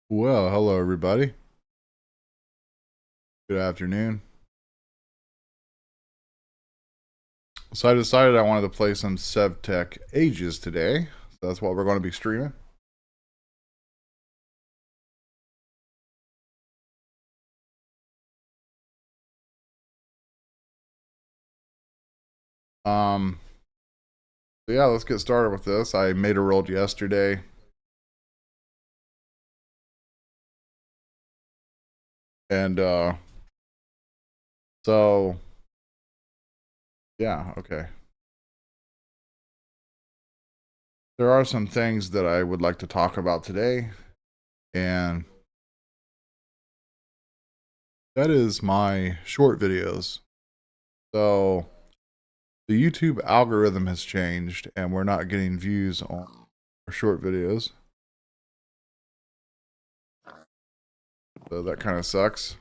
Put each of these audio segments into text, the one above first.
Well, hello everybody. Good afternoon. So I decided I wanted to play some Sevtech Ages today. So that's what we're going to be streaming. Um, so yeah, let's get started with this. I made a world yesterday. And so yeah, okay. There are some things that I would like to talk about today, and that is my short videos. So the YouTube algorithm has changed and we're not getting views on our short videos. So that kind of sucks.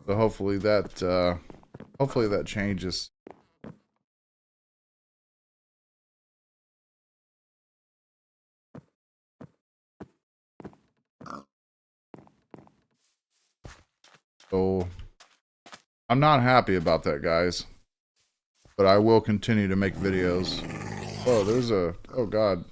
So hopefully that changes. So I'm not happy about that, guys. But I will continue to make videos. Oh, there's a oh god.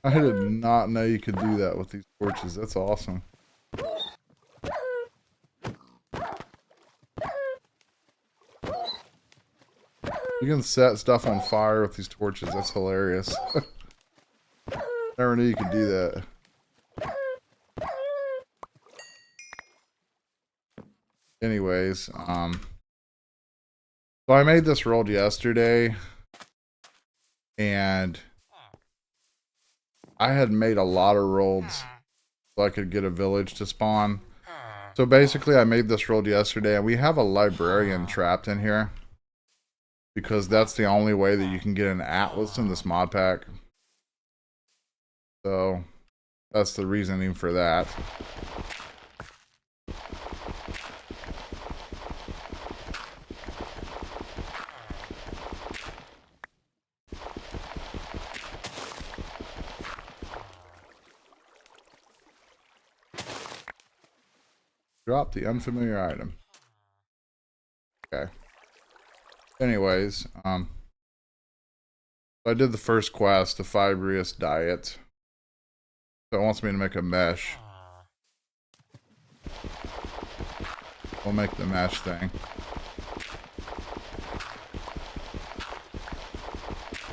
I did not know you could do that with these torches. That's awesome. You can set stuff on fire with these torches. That's hilarious. Never knew you could do that. Anyways, so I made this world yesterday, and I had made a lot of worlds so I could get a village to spawn. So basically, I made this world yesterday, and we have a librarian trapped in here because that's the only way that you can get an atlas in this mod pack. So that's the reasoning for that. Drop the unfamiliar item. Okay. Anyways, I did the first quest, the fibrous diet. So it wants me to make a mesh. We'll make the mesh thing.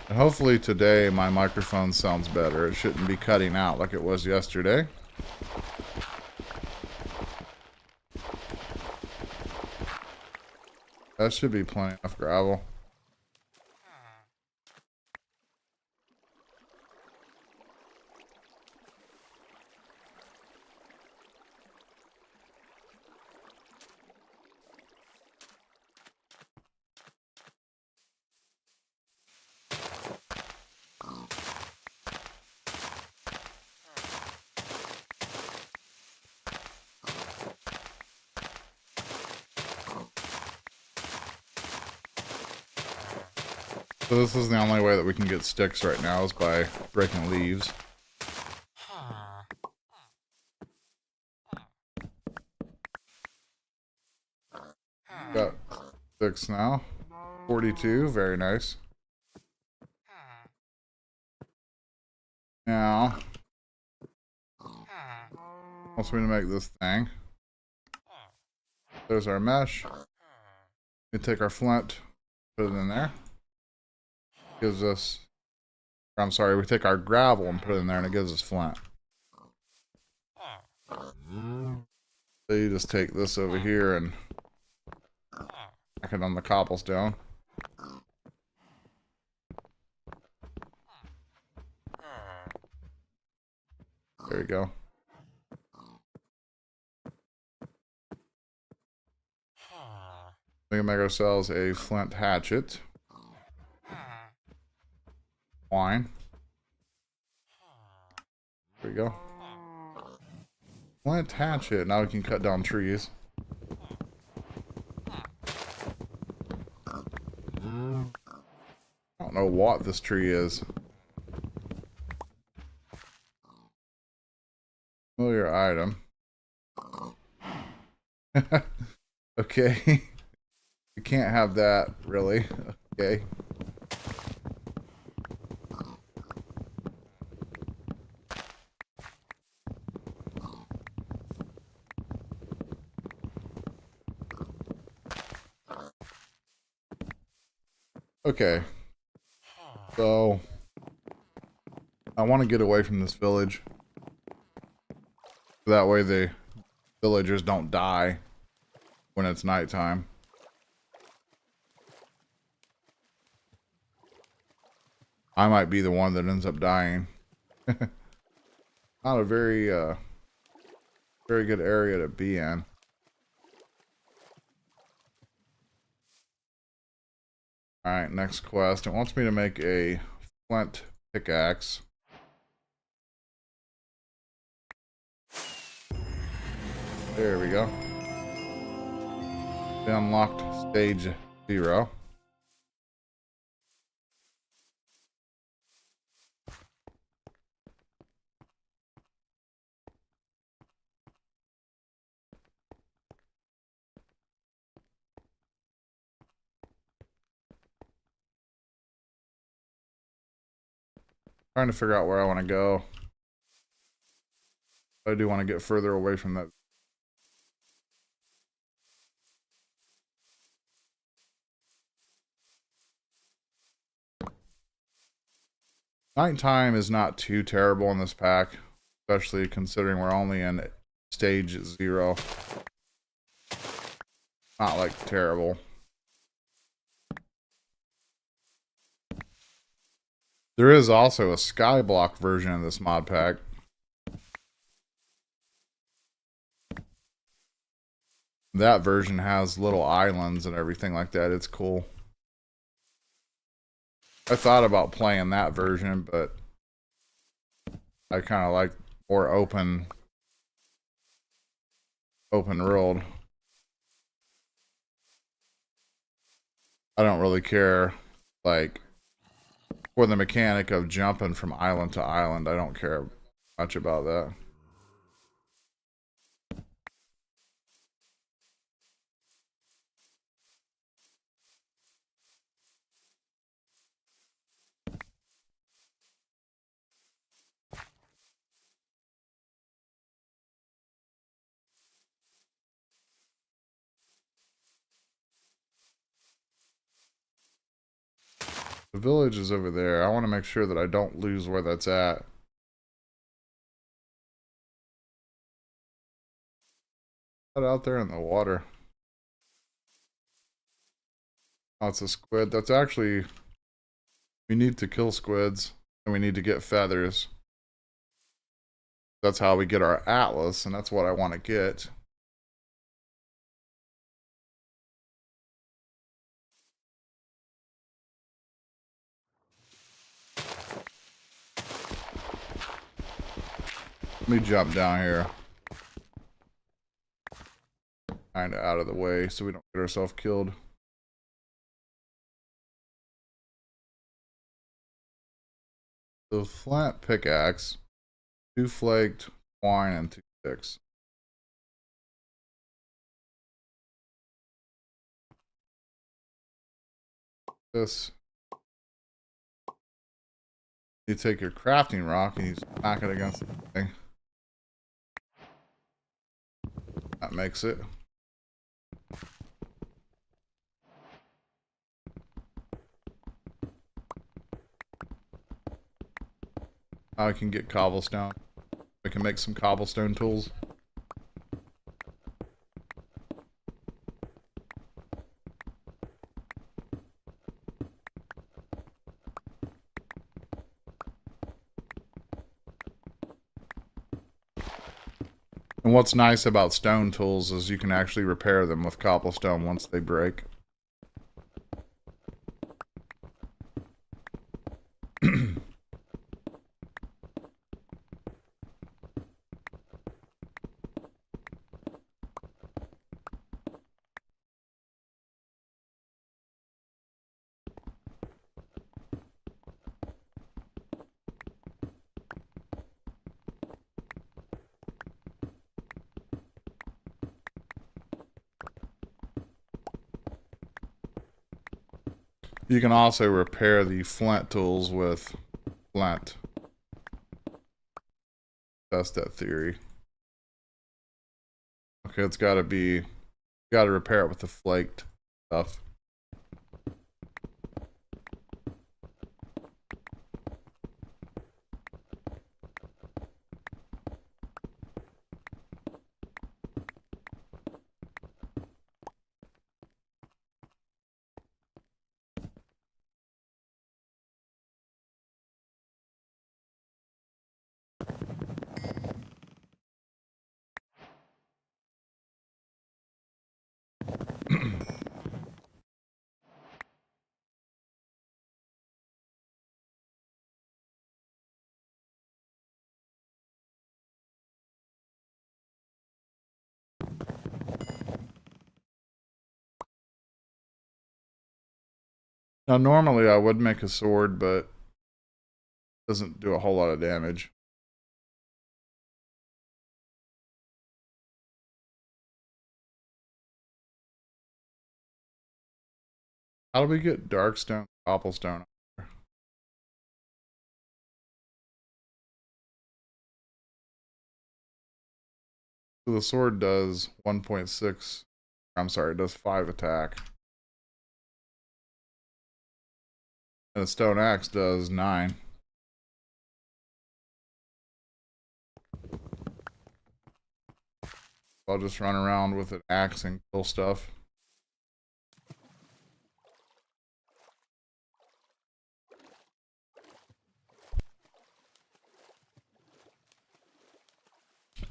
And hopefully today my microphone sounds better. It shouldn't be cutting out like it was yesterday. That should be plenty of gravel. So this is the only way that we can get sticks right now is by breaking leaves. Got 6 now. 42, very nice. Now, wants me to make this thing. There's our mesh. We take our flint, put it in there. Gives us, I'm sorry, we take our gravel and put it in there and it gives us flint. So you just take this over here and pack it on the cobblestone. There you go. We can make ourselves a flint hatchet. Wine. There we go. Flint hatchet. Now we can cut down trees. I don't know what this tree is. Familiar item. Okay. You can't have that, really. Okay. Okay. So, I want to get away from this village. That way the villagers don't die when it's nighttime. I might be the one that ends up dying. Not a very good area to be in. Alright, next quest. It wants me to make a flint pickaxe. There we go. We unlocked stage 0. Trying to figure out where I want to go. I do want to get further away from that. Nighttime is not too terrible in this pack, especially considering we're only in stage 0. Not like terrible. There is also a skyblock version of this mod pack. That version has little islands and everything like that. It's cool. I thought about playing that version, but I kind of like more open world. I don't really care, like, for the mechanic of jumping from island to island. I don't care much about that. The village is over there. I want to make sure that I don't lose where that's at. Out there in the water. Oh, it's a squid. That's actually... We need to kill squids. And we need to get feathers. That's how we get our atlas. And that's what I want to get. Let me jump down here. Kind of out of the way so we don't get ourselves killed. The flat pickaxe, 2 flaked twine, and 2 sticks. This. You take your crafting rock and you smack it against the thing. That makes it. Now I can get cobblestone. I can make some cobblestone tools. And what's nice about stone tools is you can actually repair them with cobblestone once they break. You can also repair the flint tools with flint. Test that theory. Okay, it's got to repair it with the flaked stuff. Now, normally I would make a sword, but it doesn't do a whole lot of damage. How do we get darkstone, cobblestone? So the sword does 1.6. I'm sorry, it does 5 attack. And the stone axe does 9. I'll just run around with an axe and kill stuff.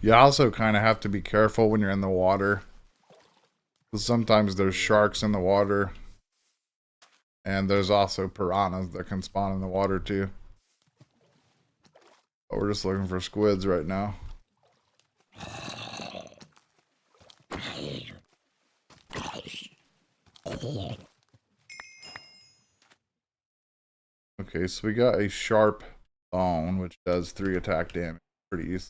You also kind of have to be careful when you're in the water. Because sometimes there's sharks in the water. And there's also piranhas that can spawn in the water too. But we're just looking for squids right now. Okay, so we got a sharp bone, which does 3 attack damage. Pretty easy.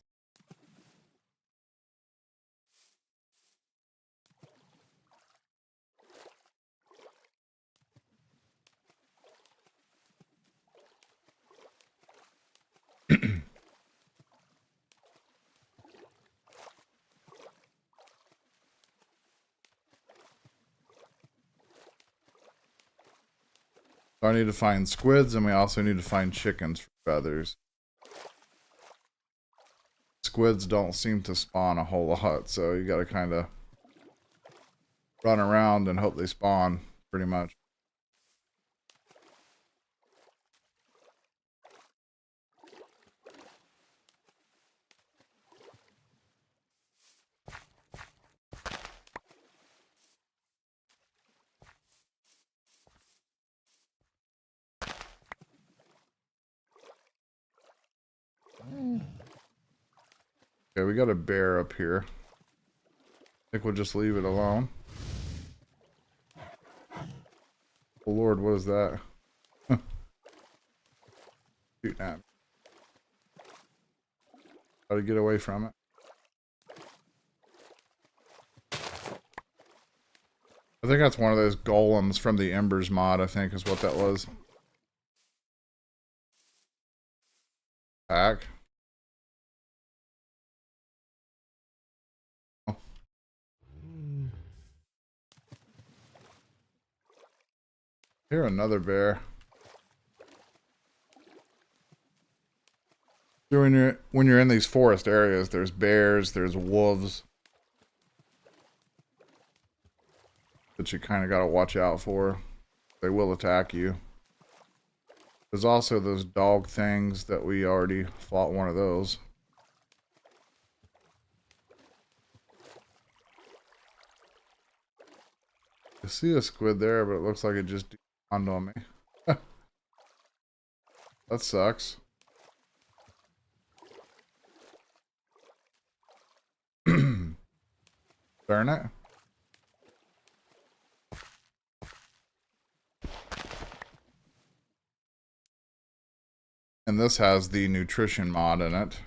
So I need to find squids, and we also need to find chickens for feathers. Squids don't seem to spawn a whole lot, so you gotta kind of run around and hope they spawn, pretty much. Okay, we got a bear up here. I think we'll just leave it alone. Oh Lord, what is that? Shooting at me. How to get away from it. I think that's one of those golems from the Embers mod, I think is what that was. Pack. Oh. Here, another bear. So when you're in these forest areas, there's bears, there's wolves that you kind of got to watch out for. They will attack you. There's also those dog things that we already fought one of those. I see a squid there, but it looks like it just spawned on me. That sucks. Darn it. And this has the nutrition mod in it,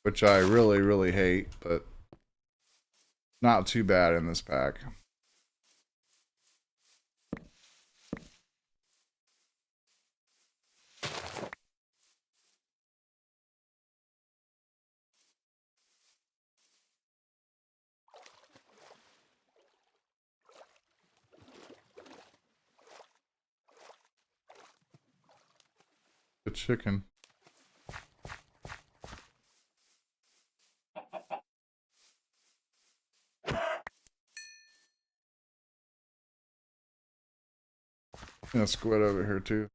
which I really, really hate, but not too bad in this pack. chicken. And a squid over here too.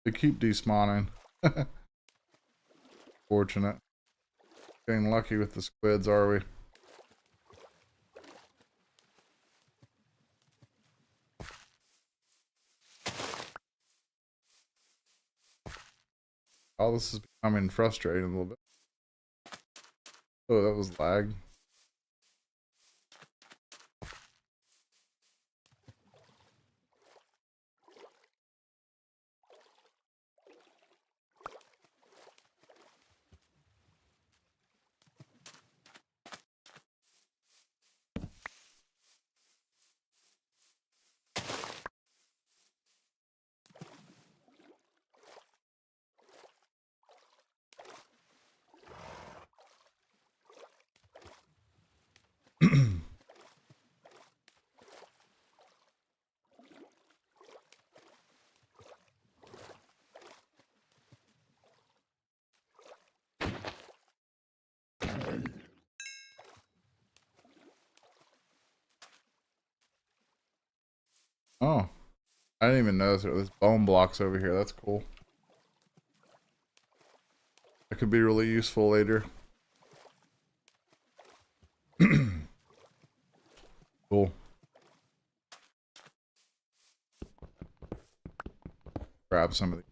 They keep despawning. Fortunate. Getting lucky with the squids, are we? Oh, this is becoming frustrating a little bit. Oh, that was lag. Oh, I didn't even notice there's bone blocks over here. That's cool. That could be really useful later. Cool. Grab some of the.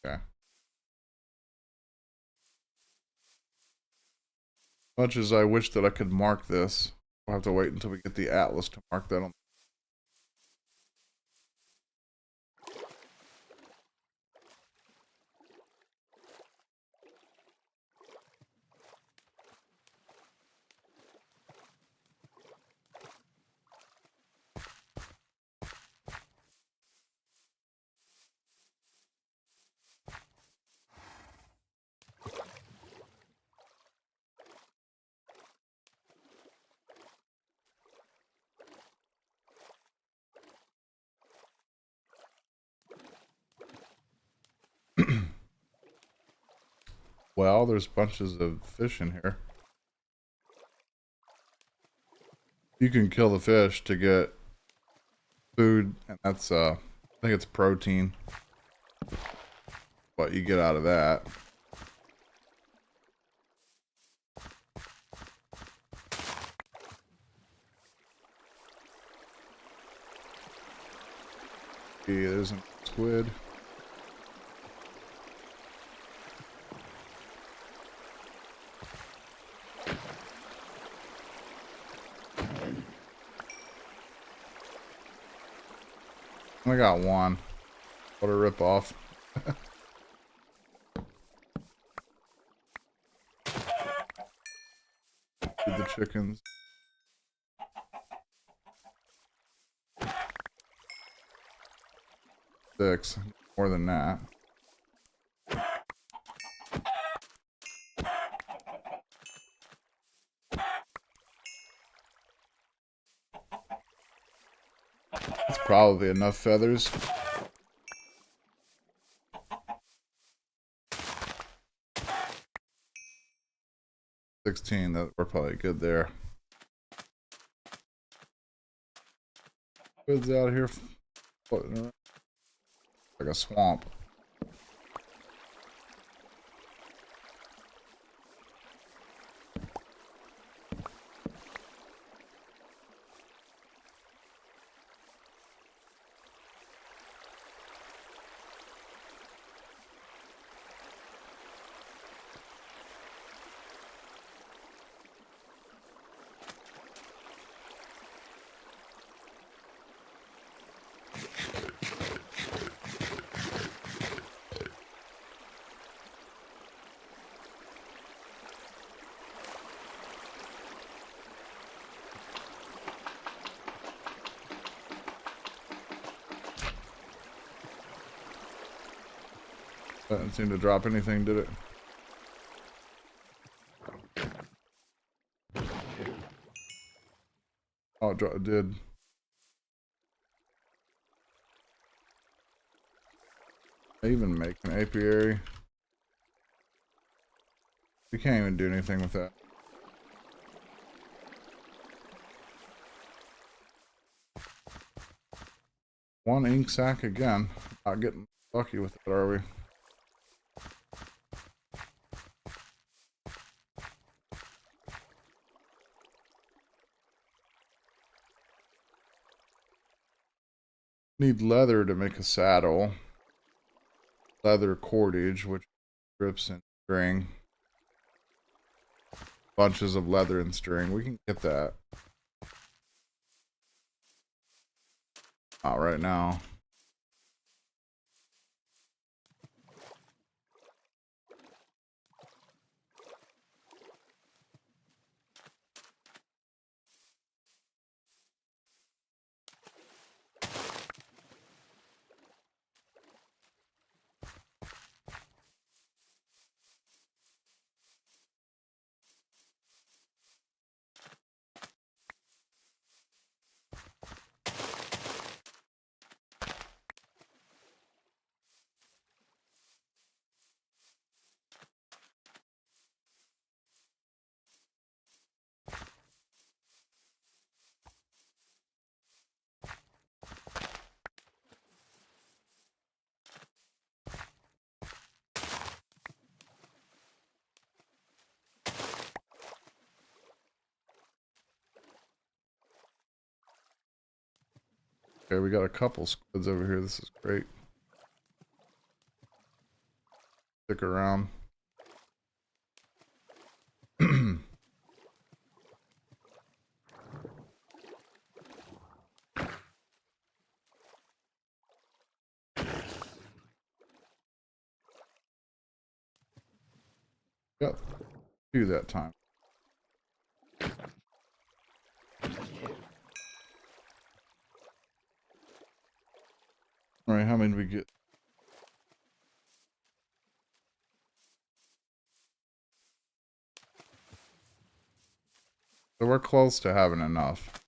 Okay. Much as I wish that I could mark this, we'll have to wait until we get the atlas to mark that on. Well, there's bunches of fish in here. You can kill the fish to get food, and that's I think it's protein. What you get out of that. See, there's a squid. I got one. What a ripoff. Feed the chickens. Six. More than that. That's probably enough feathers. 16, that we're probably good there. Woods out here floating around like a swamp. That didn't seem to drop anything, did it? Oh, it did. I even make an apiary. We can't even do anything with that. One ink sac again. Not getting lucky with it, are we? Need leather to make a saddle. Leather cordage, which grips and string. Bunches of leather and string. We can get that. Not right now. Okay, we got a couple squids over here. This is great. Stick around. Got two that time. All right, how many did we get? So we're close to having enough.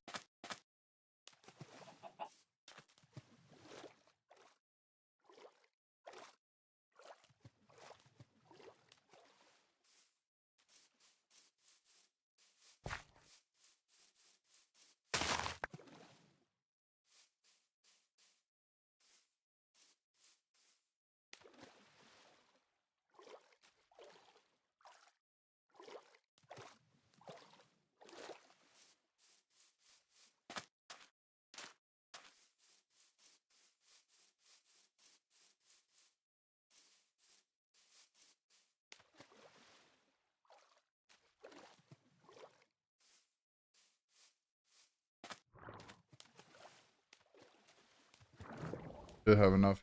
Should have enough.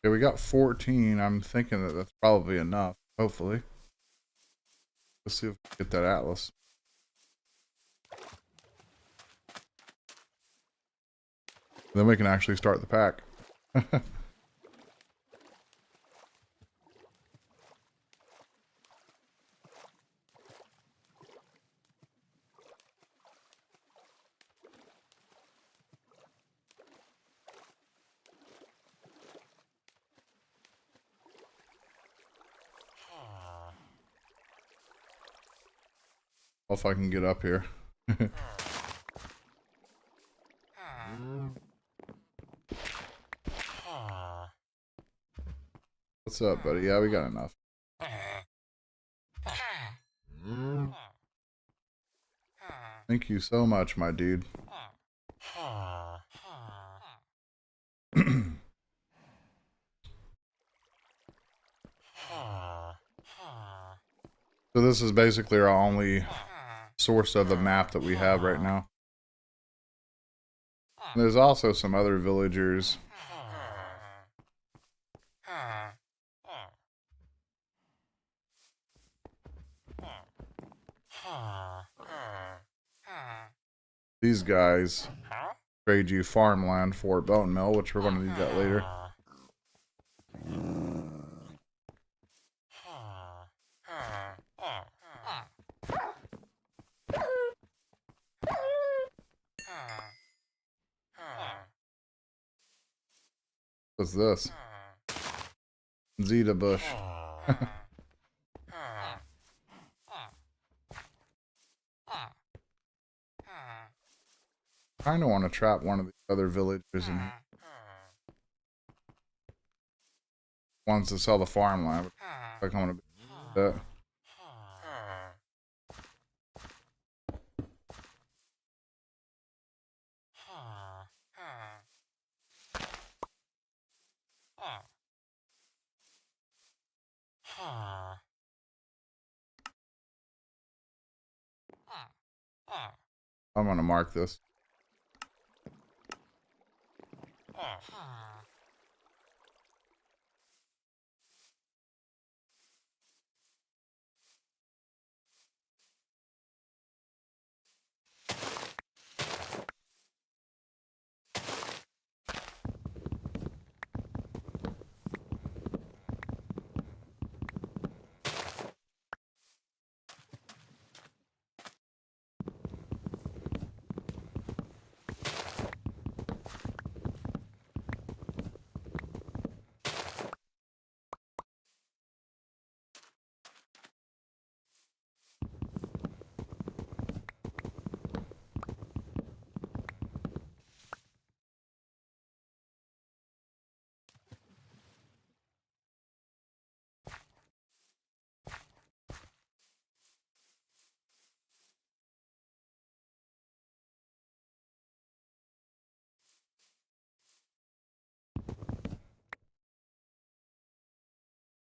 Okay, we got 14. I'm thinking that that's probably enough, hopefully. Let's see if we can get that atlas. Then we can actually start the pack. If I can get up here. What's up, buddy? Yeah, we got enough. Thank you so much, my dude. So this is basically our only source of the map that we have right now. There's also some other villagers. These guys trade you farmland for bone meal, which we're going to need that later. What's this? Zeta bush. Kind of want to trap one of the other villagers in here. Wants to sell the farmland. Like I'm gonna be that. I'm gonna mark this.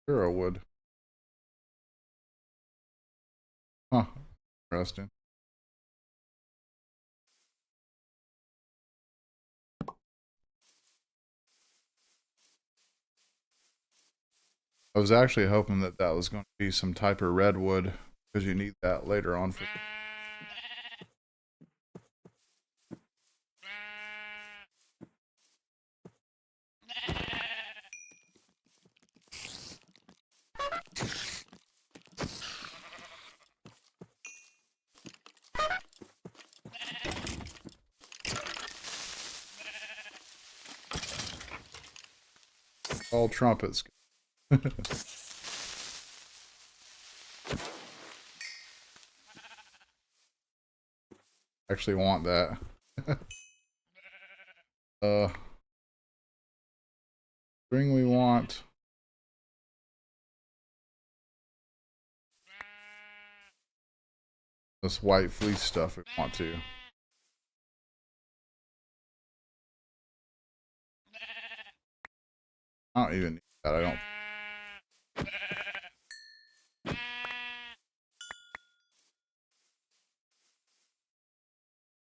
Hero wood. Huh. Interesting. I was actually hoping that that was going to be some type of redwood, because you need that later on for. All trumpets. Actually want that. String we want. This white fleece stuff we want to. I don't even need that, I don't.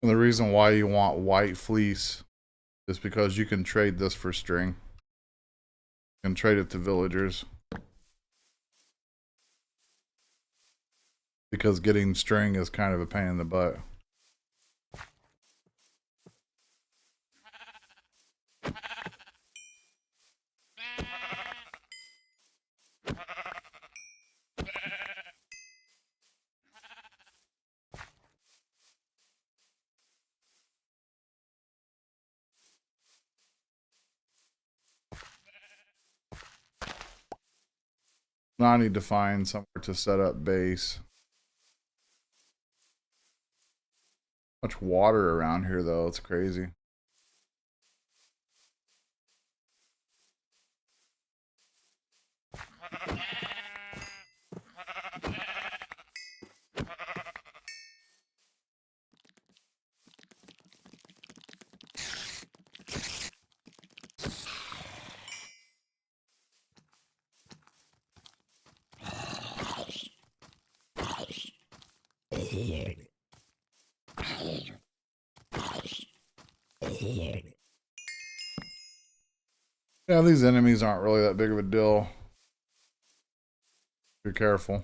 And the reason why you want white fleece is because you can trade this for string. You can trade it to villagers. Because getting string is kind of a pain in the butt. Now I need to find somewhere to set up base. Much water around here though, it's crazy. Yeah, these enemies aren't really that big of a deal. Be careful.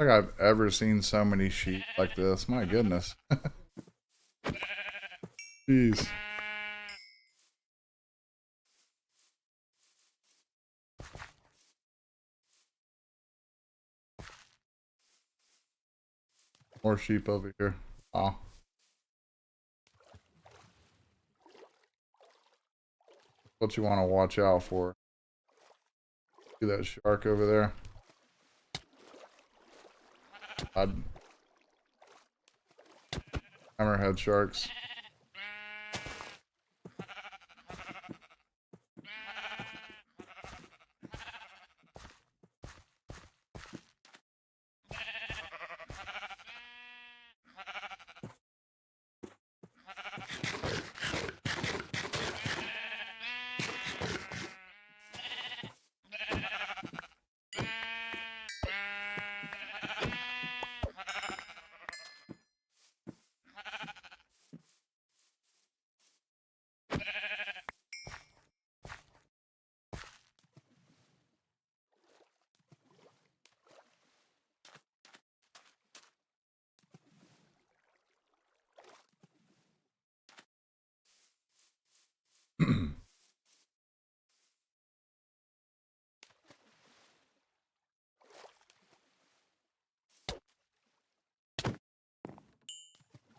Like I've ever seen so many sheep like this. My goodness. Jeez. More sheep over here. Oh. What you want to watch out for. See that shark over there? Hammerhead sharks.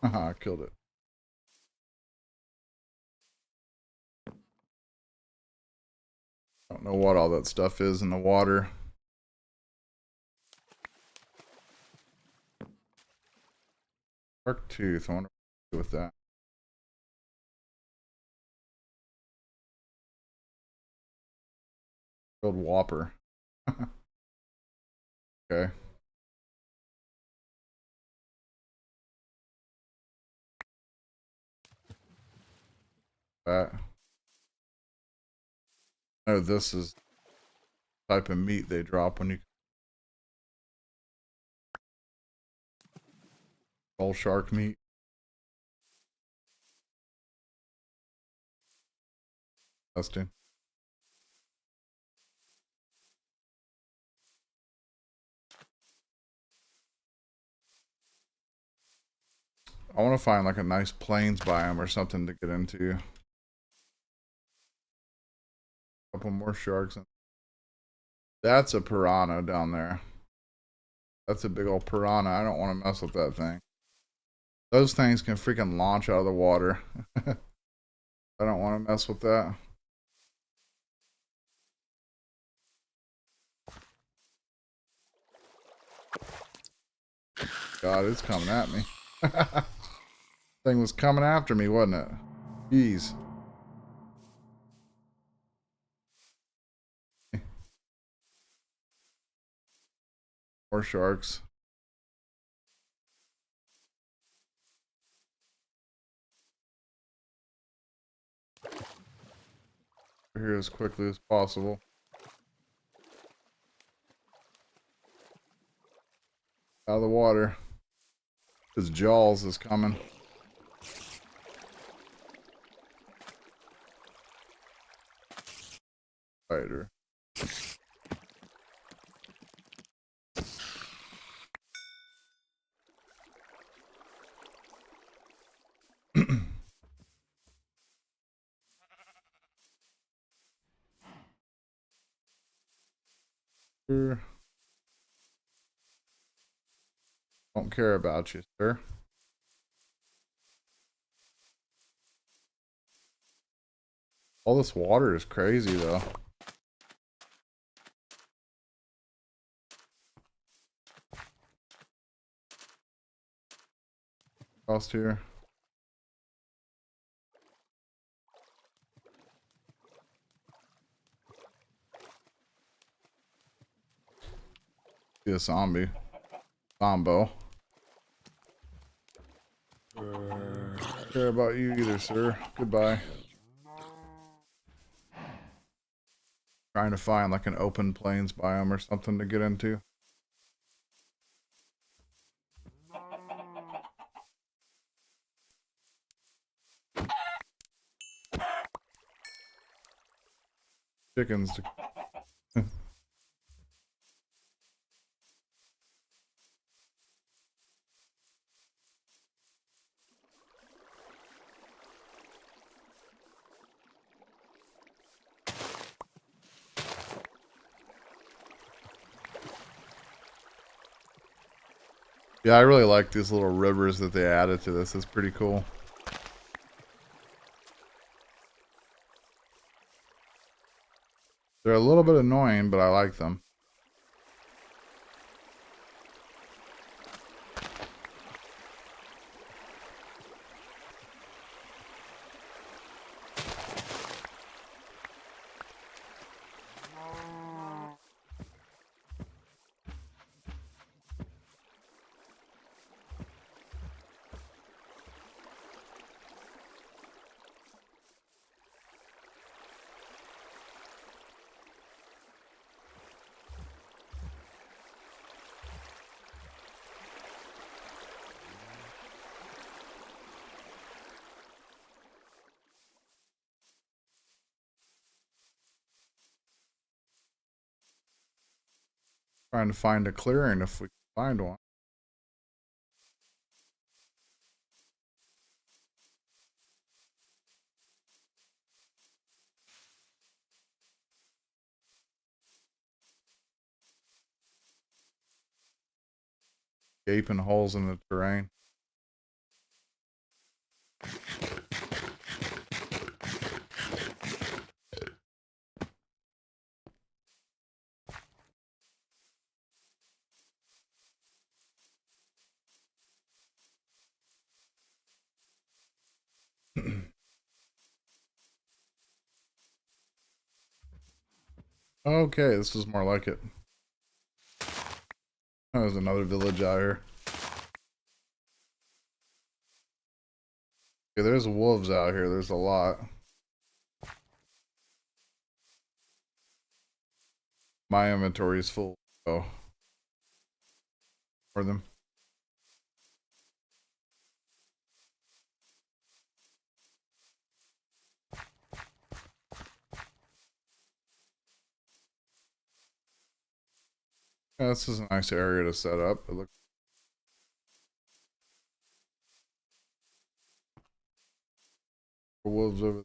Haha, I killed it. Don't know what all that stuff is in the water. Shark tooth. I wonder what to do with that. Killed Whopper. Okay. That. Oh, this is the type of meat they drop when you call shark meat. Testing. I want to find like a nice plains biome or something to get into. A couple more sharks. That's a piranha down there. That's a big old piranha. I don't want to mess with that thing. Those things can freaking launch out of the water. I don't want to mess with that. God, it's coming at me. Thing was coming after me, wasn't it? Jeez. More sharks. We're here as quickly as possible. Out of the water. His Jaws is coming. Spider. Don't care about you, sir. All this water is crazy, though. Crossed here. See a zombie. Zombo. Don't care about you either, sir. Goodbye. Trying to find like an open plains biome or something to get into. Chickens. Yeah, I really like these little rivers that they added to this. It's pretty cool. They're a little bit annoying, but I like them. Trying to find a clearing if we can find one. Gaping holes in the terrain. Okay, this is more like it. There's another village out here. Okay, there's wolves out here. There's a lot. My inventory is full, so for them. Yeah, this is a nice area to set up. It looks for wolves over.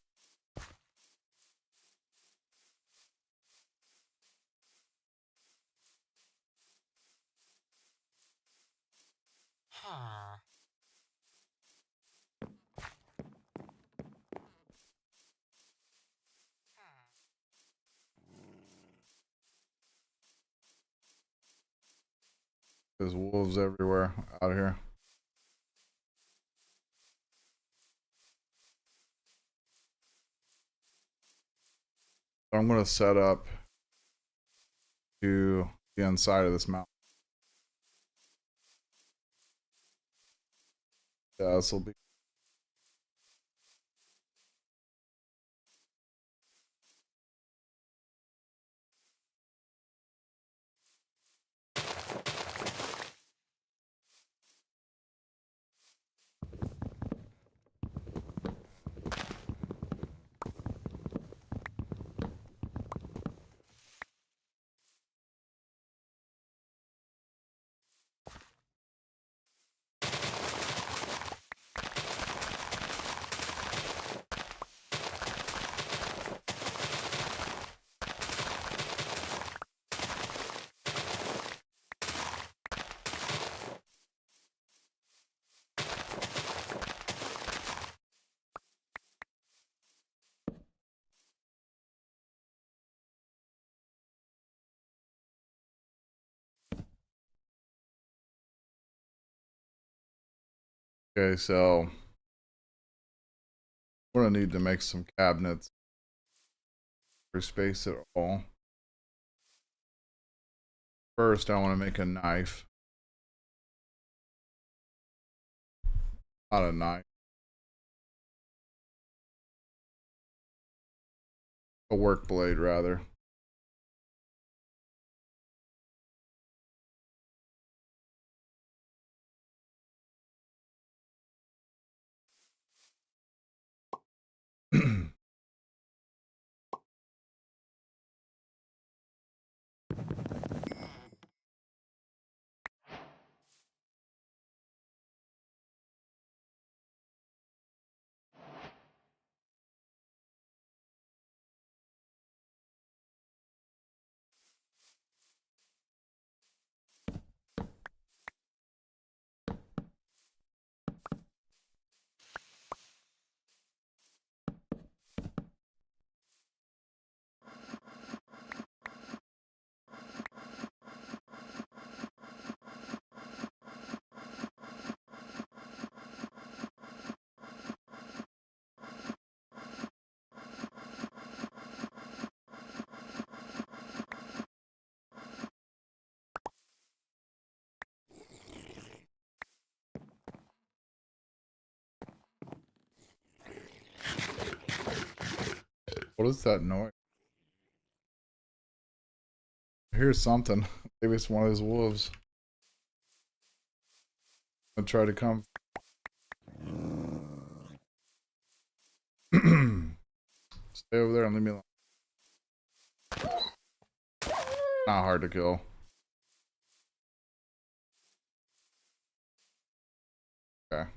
There's wolves everywhere out here. So I'm gonna set up to the inside of this mountain. Yeah, this will be. Okay, so we're gonna need to make some cabinets for space at all. First, I want to make a knife. Not a knife. A work blade, rather. What is that noise? I hear something. Maybe it's one of those wolves. I'll try to come. Stay over there and leave me alone. Not hard to kill. Okay.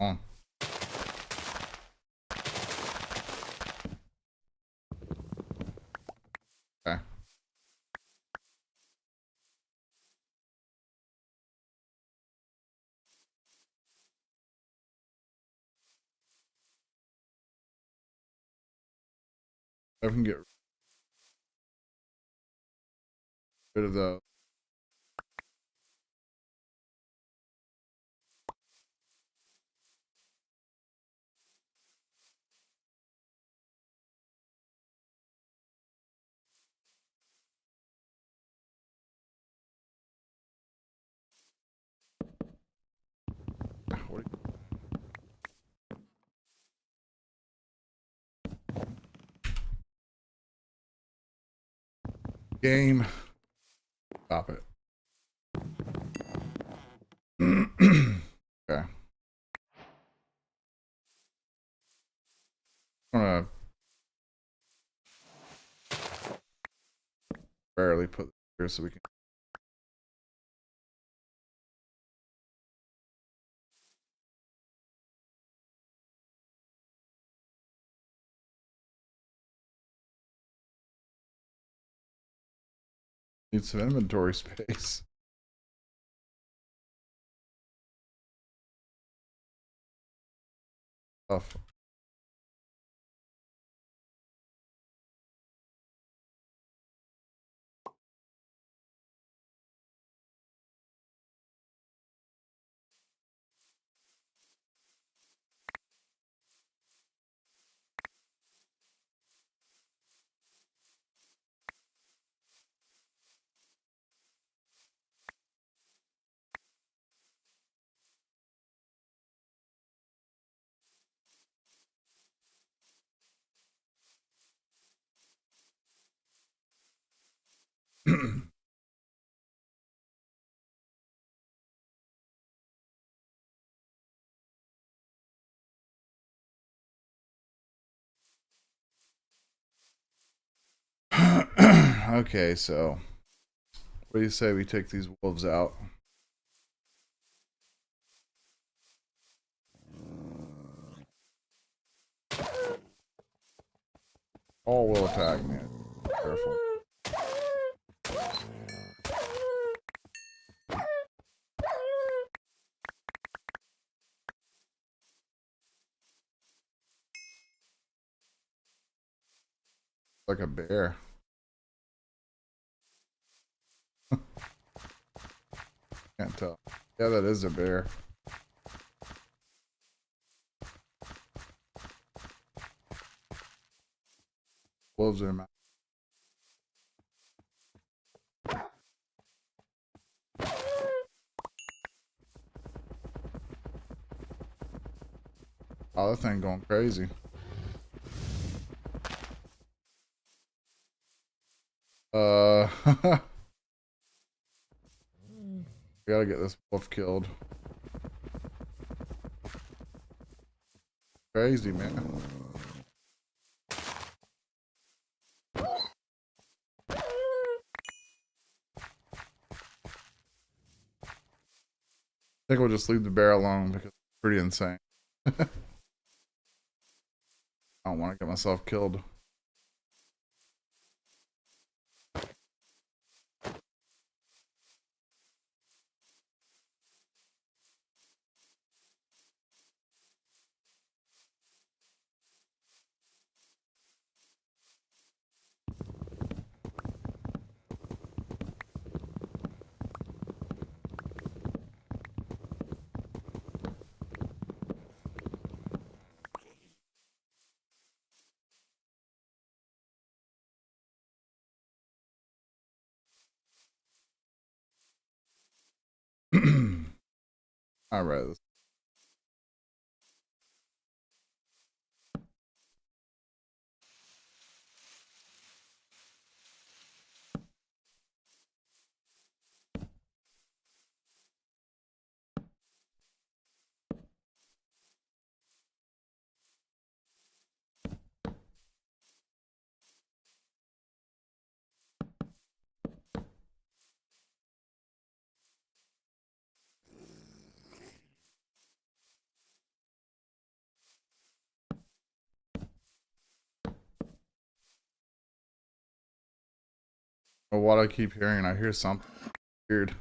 Come on. Okay. I can get rid of the. What game? Stop it. Okay. I'm gonna barely put it here so we can. Need some inventory space. Tough. Okay, so what do you say we take these wolves out? All will attack, man. Careful. Like a bear. Can't tell. Yeah, that is a bear. Wolves are. Oh, that thing going crazy. We gotta get this wolf killed. Crazy, man. I think we'll just leave the bear alone because it's pretty insane. I don't want to get myself killed. All right. Well, what I keep hearing, I hear something weird.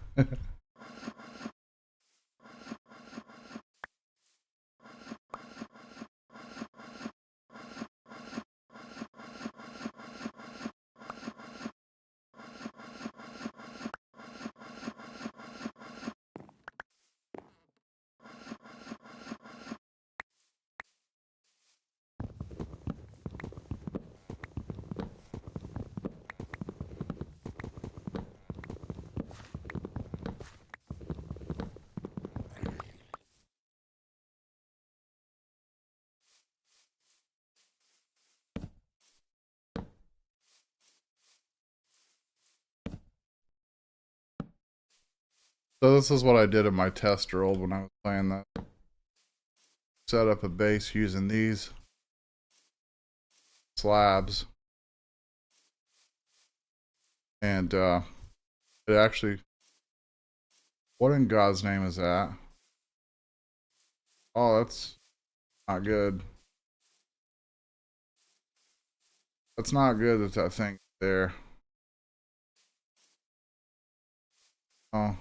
So this is what I did in my test world when I was playing that. Set up a base using these slabs. And it actually, what in God's name is that? Oh, that's not good. That's not good that that thing there. Oh,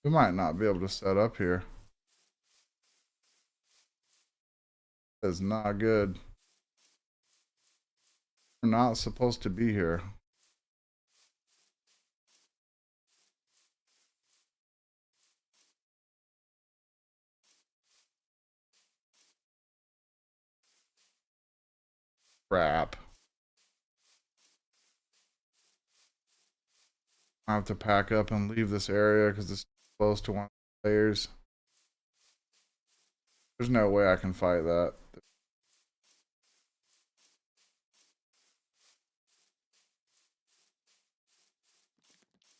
we might not be able to set up here. That's not good. We're not supposed to be here. Crap. I have to pack up and leave this area because it's close to one of the layers. There's no way I can fight that.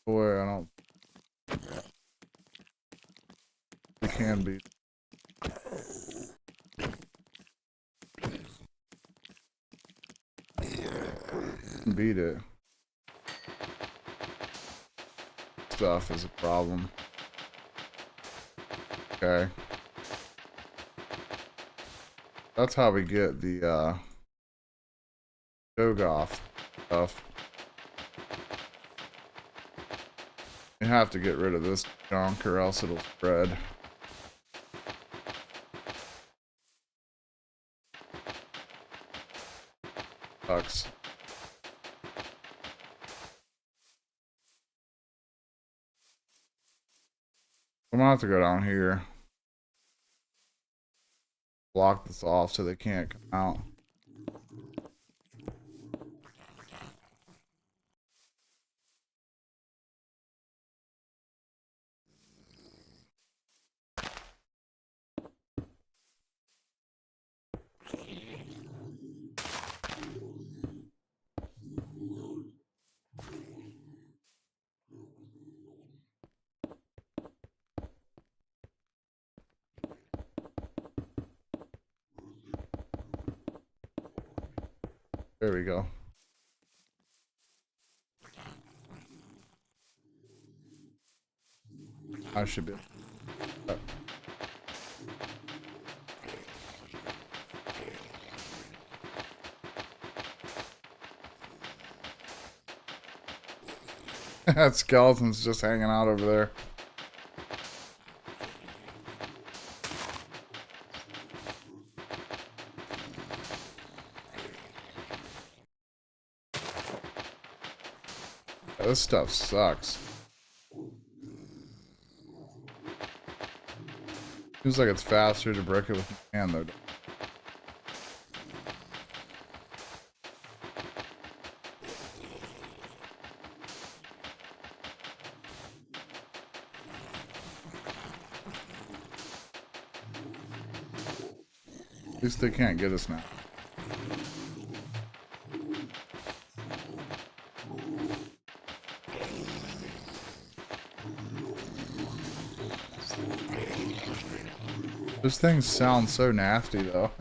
Boy, I don't. It can be. Beat it. Stuff is a problem. Okay. That's how we get the Dogoth stuff. You have to get rid of this junk or else it'll spread. Sucks. I'm gonna have to go down here. Block this off so they can't come out. There we go. I should be. That skeleton's just hanging out over there. This stuff sucks. Seems like it's faster to break it with my hand though. least they can't get us now. Those things sound so nasty, though.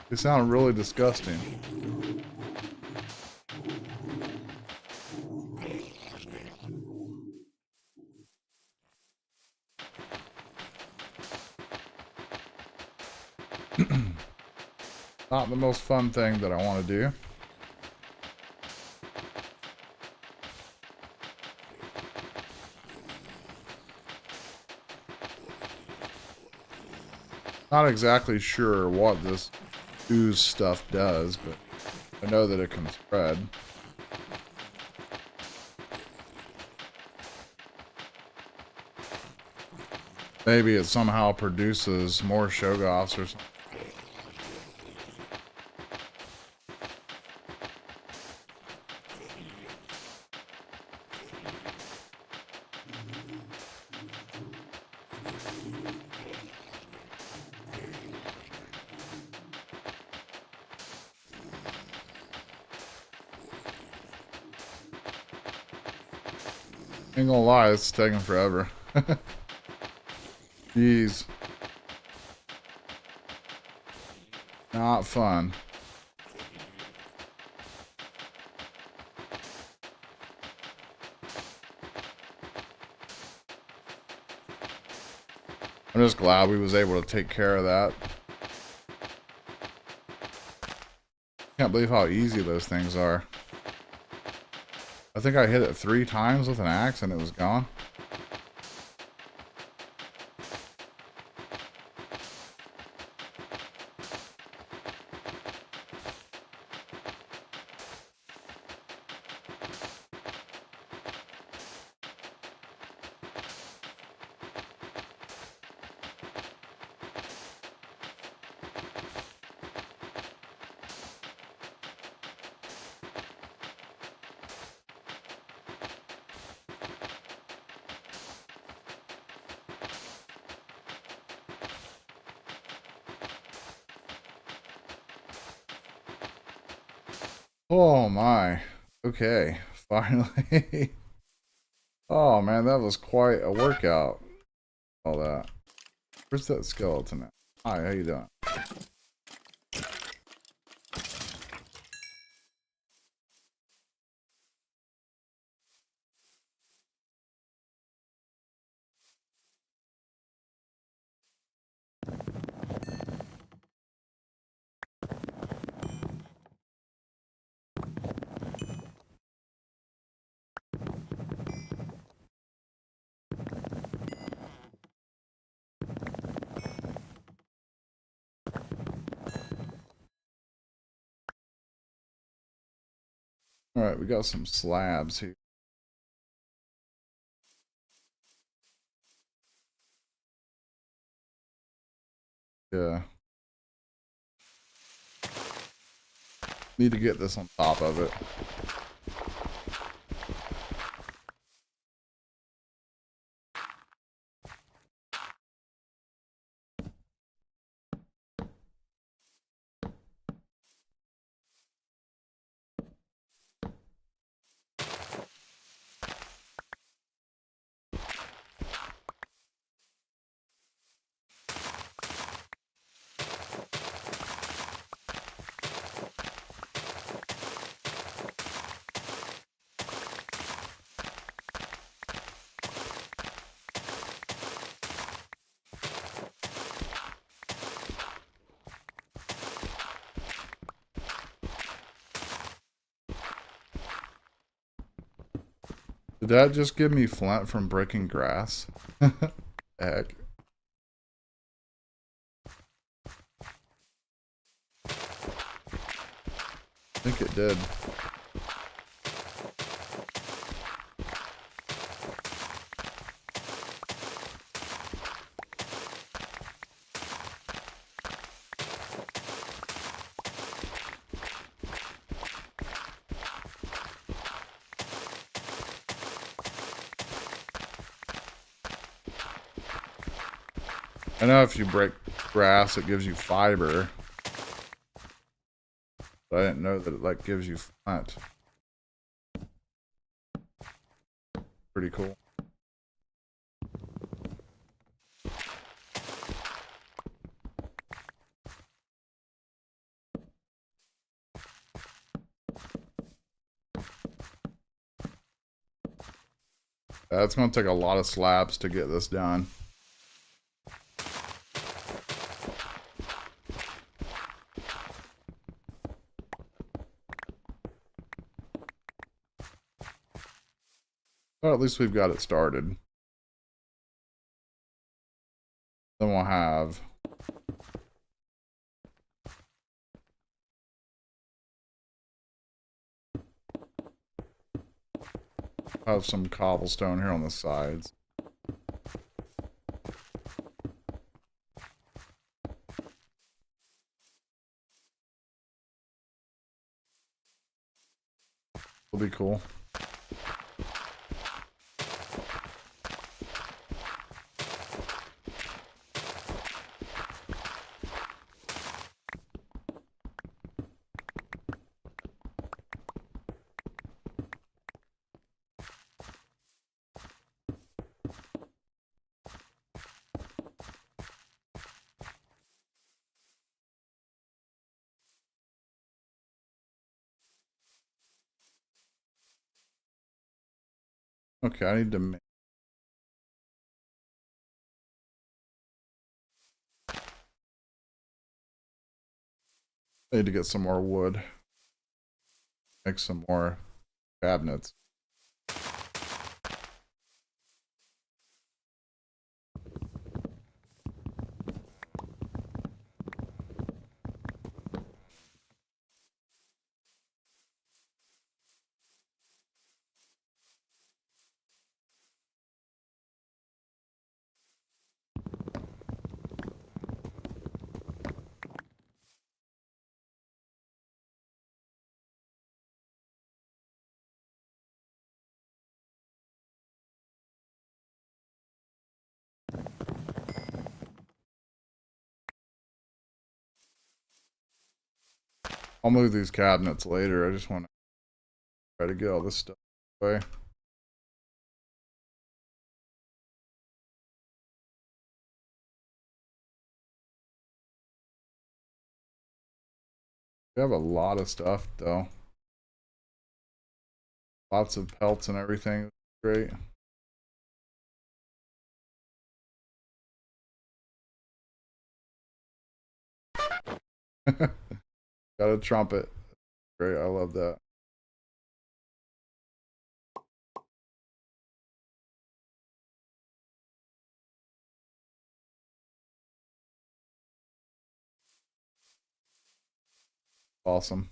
They sound really disgusting. Not the most fun thing that I want to do. Not exactly sure what this ooze stuff does, but I know that it can spread. Maybe it somehow produces more Shoggoths or something. Ain't gonna lie, it's taking forever. Jeez. Not fun. I'm just glad we was able to take care of that. Can't believe how easy those things are. I think I hit it 3 times with an axe and it was gone. Oh my. Okay, finally. Oh man, that was quite a workout. All that. Where's that skeleton at? Hi, how you doing? Alright, we got some slabs here. Yeah. Need to get this on top of it. Did that just give me flint from breaking grass? Heck. I think it did. I know if you break grass, it gives you fiber. But I didn't know that it like gives you flint. Pretty cool. It's going to take a lot of slabs to get this done. Well, at least we've got it started. Then we'll have some cobblestone here on the sides. Will be cool. Okay, I need to make... I need to get some more wood. Make some more cabinets. I'll move these cabinets later. I just want to try to get all this stuff away. We have a lot of stuff though. Lots of pelts and everything. Great. Got a trumpet. Great, I love that. Awesome.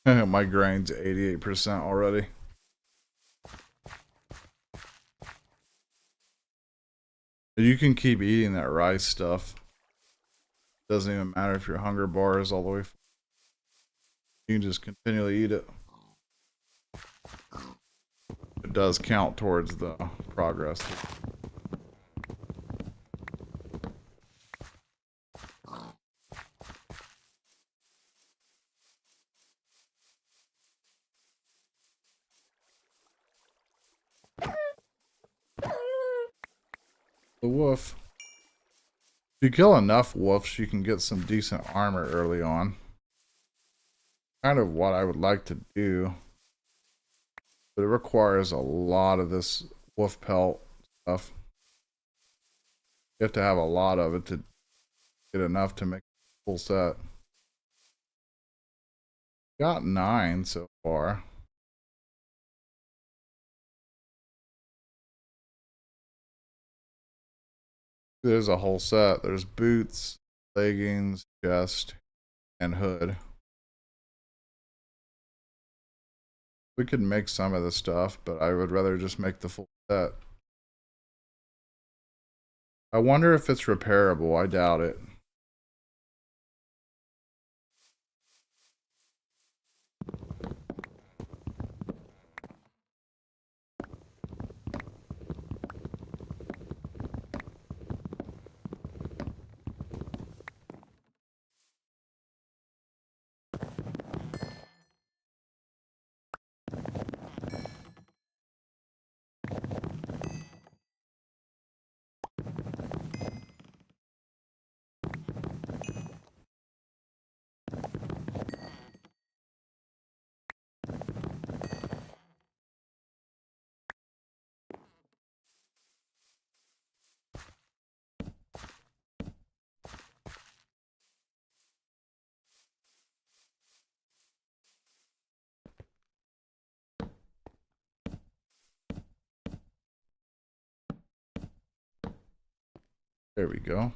My grain's 88% already. You can keep eating that rice stuff. Doesn't even matter if your hunger bar is all the way. You can just continually eat it. It does count towards the progress. The wolf. If you kill enough wolves, you can get some decent armor early on. Kind of what I would like to do. But it requires a lot of this wolf pelt stuff. You have to have a lot of it to get enough to make a full set. Got 9 so far. There's a whole set. There's boots, leggings, chest, and hood. We could make some of the stuff, but I would rather just make the full set. I wonder if it's repairable. I doubt it. There we go.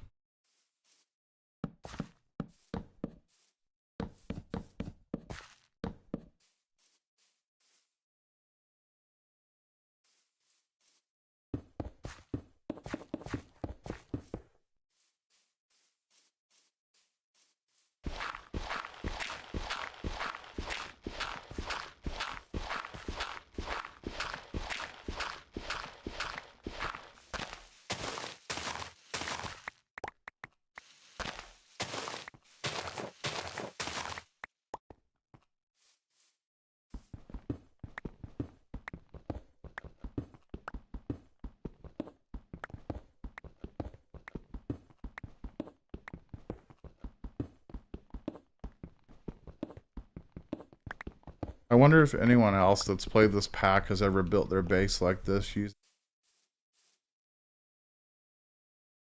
I wonder if anyone else that's played this pack has ever built their base like this.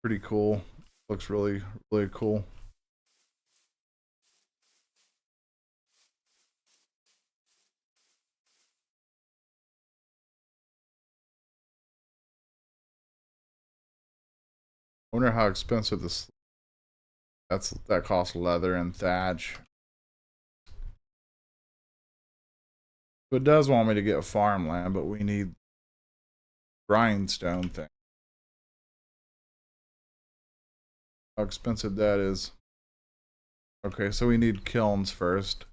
Pretty cool. Looks really, really cool. I wonder how expensive this. That costs leather and thatch. It does want me to get farmland, but we need grindstone thing. How expensive that is. Okay, so we need kilns first.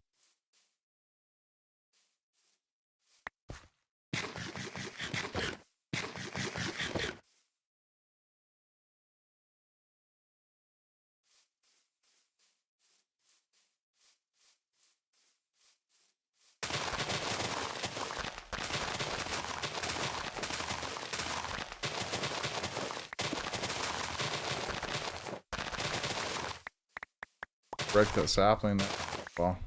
Break that sapling. Well.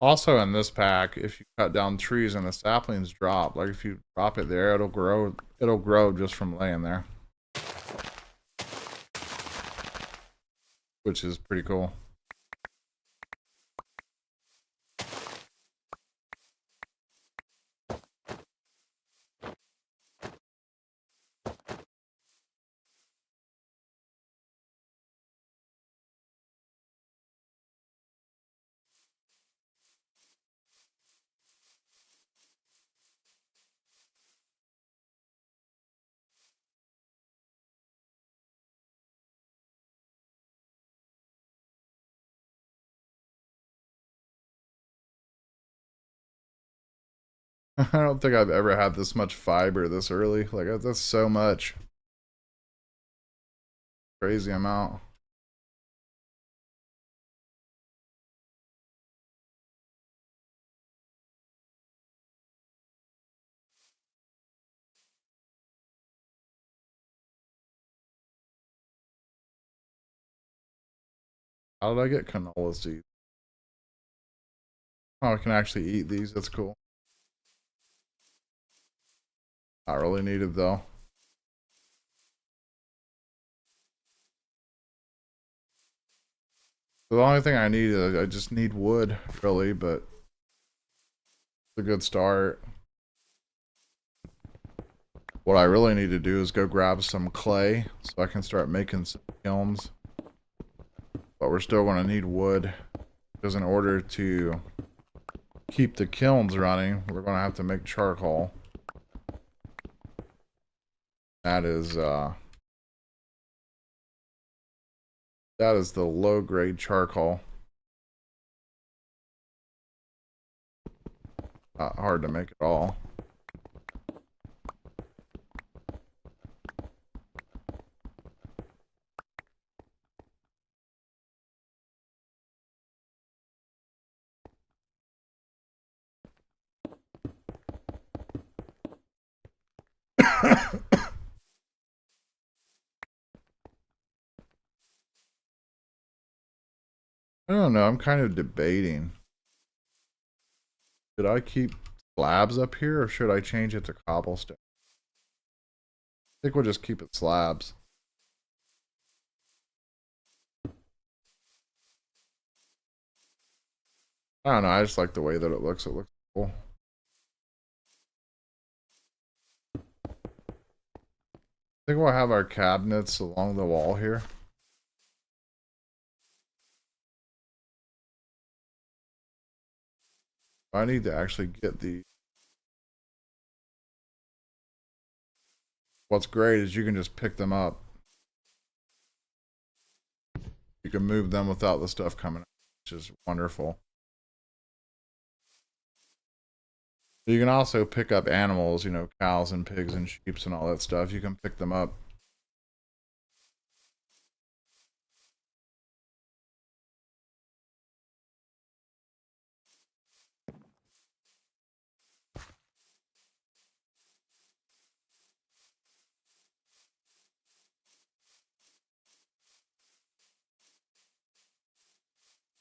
Also in this pack, if you cut down trees and the saplings drop, like if you drop it there, it'll grow just from laying there. Which is pretty cool. I don't think I've ever had this much fiber this early. Like, that's so much. Crazy amount. How did I get canola seeds? Oh, I can actually eat these. That's cool. Not really needed though. The only thing I need is I just need wood, really, but it's a good start. What I really need to do is go grab some clay so I can start making some kilns. But we're still going to need wood because in order to keep the kilns running, we're going to have to make charcoal. That is the low grade charcoal. Not hard to make at all. I don't know. I'm kind of debating. Should I keep slabs up here or should I change it to cobblestone? I think we'll just keep it slabs. I don't know. I just like the way that it looks. It looks cool. I think we'll have our cabinets along the wall here. I need to actually get the... What's great is you can just pick them up. You can move them without the stuff coming out, which is wonderful. You can also pick up animals, you know, cows and pigs and sheep and all that stuff. You can pick them up.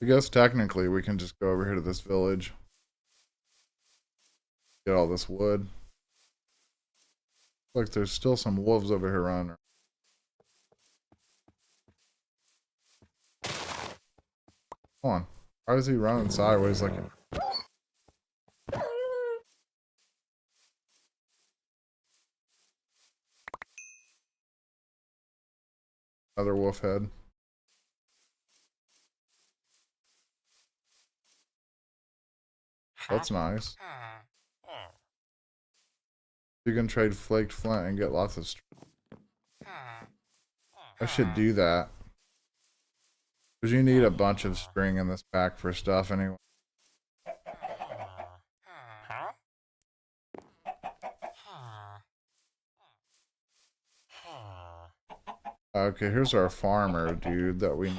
I guess technically we can just go over here to this village. Get all this wood. Like there's still some wolves over here running. Come on. Why is he running sideways like another wolf head? That's nice. You can trade flaked flint and get lots of... I should do that. Because you need a bunch of string in this pack for stuff anyway. Okay, here's our farmer dude that we...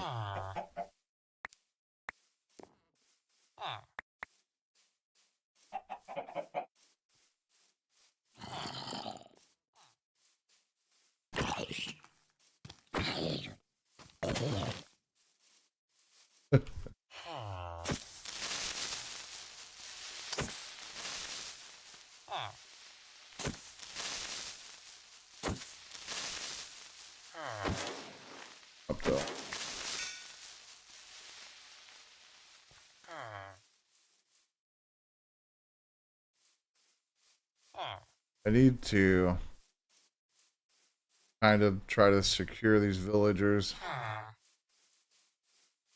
up though. I need to kind of try to secure these villagers.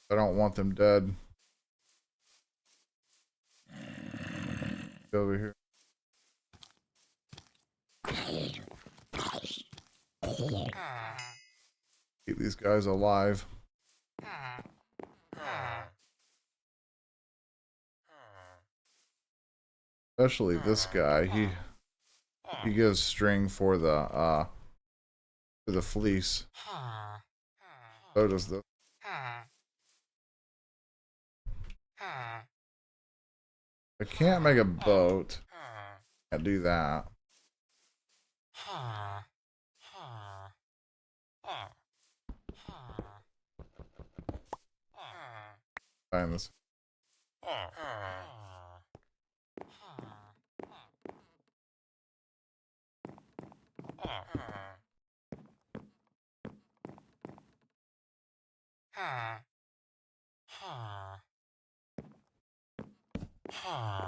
I don't want them dead. Go over here. Keep these guys alive. Especially this guy. He gives string for the fleece. So does this. I can't make a boat. Can't do that. Find this.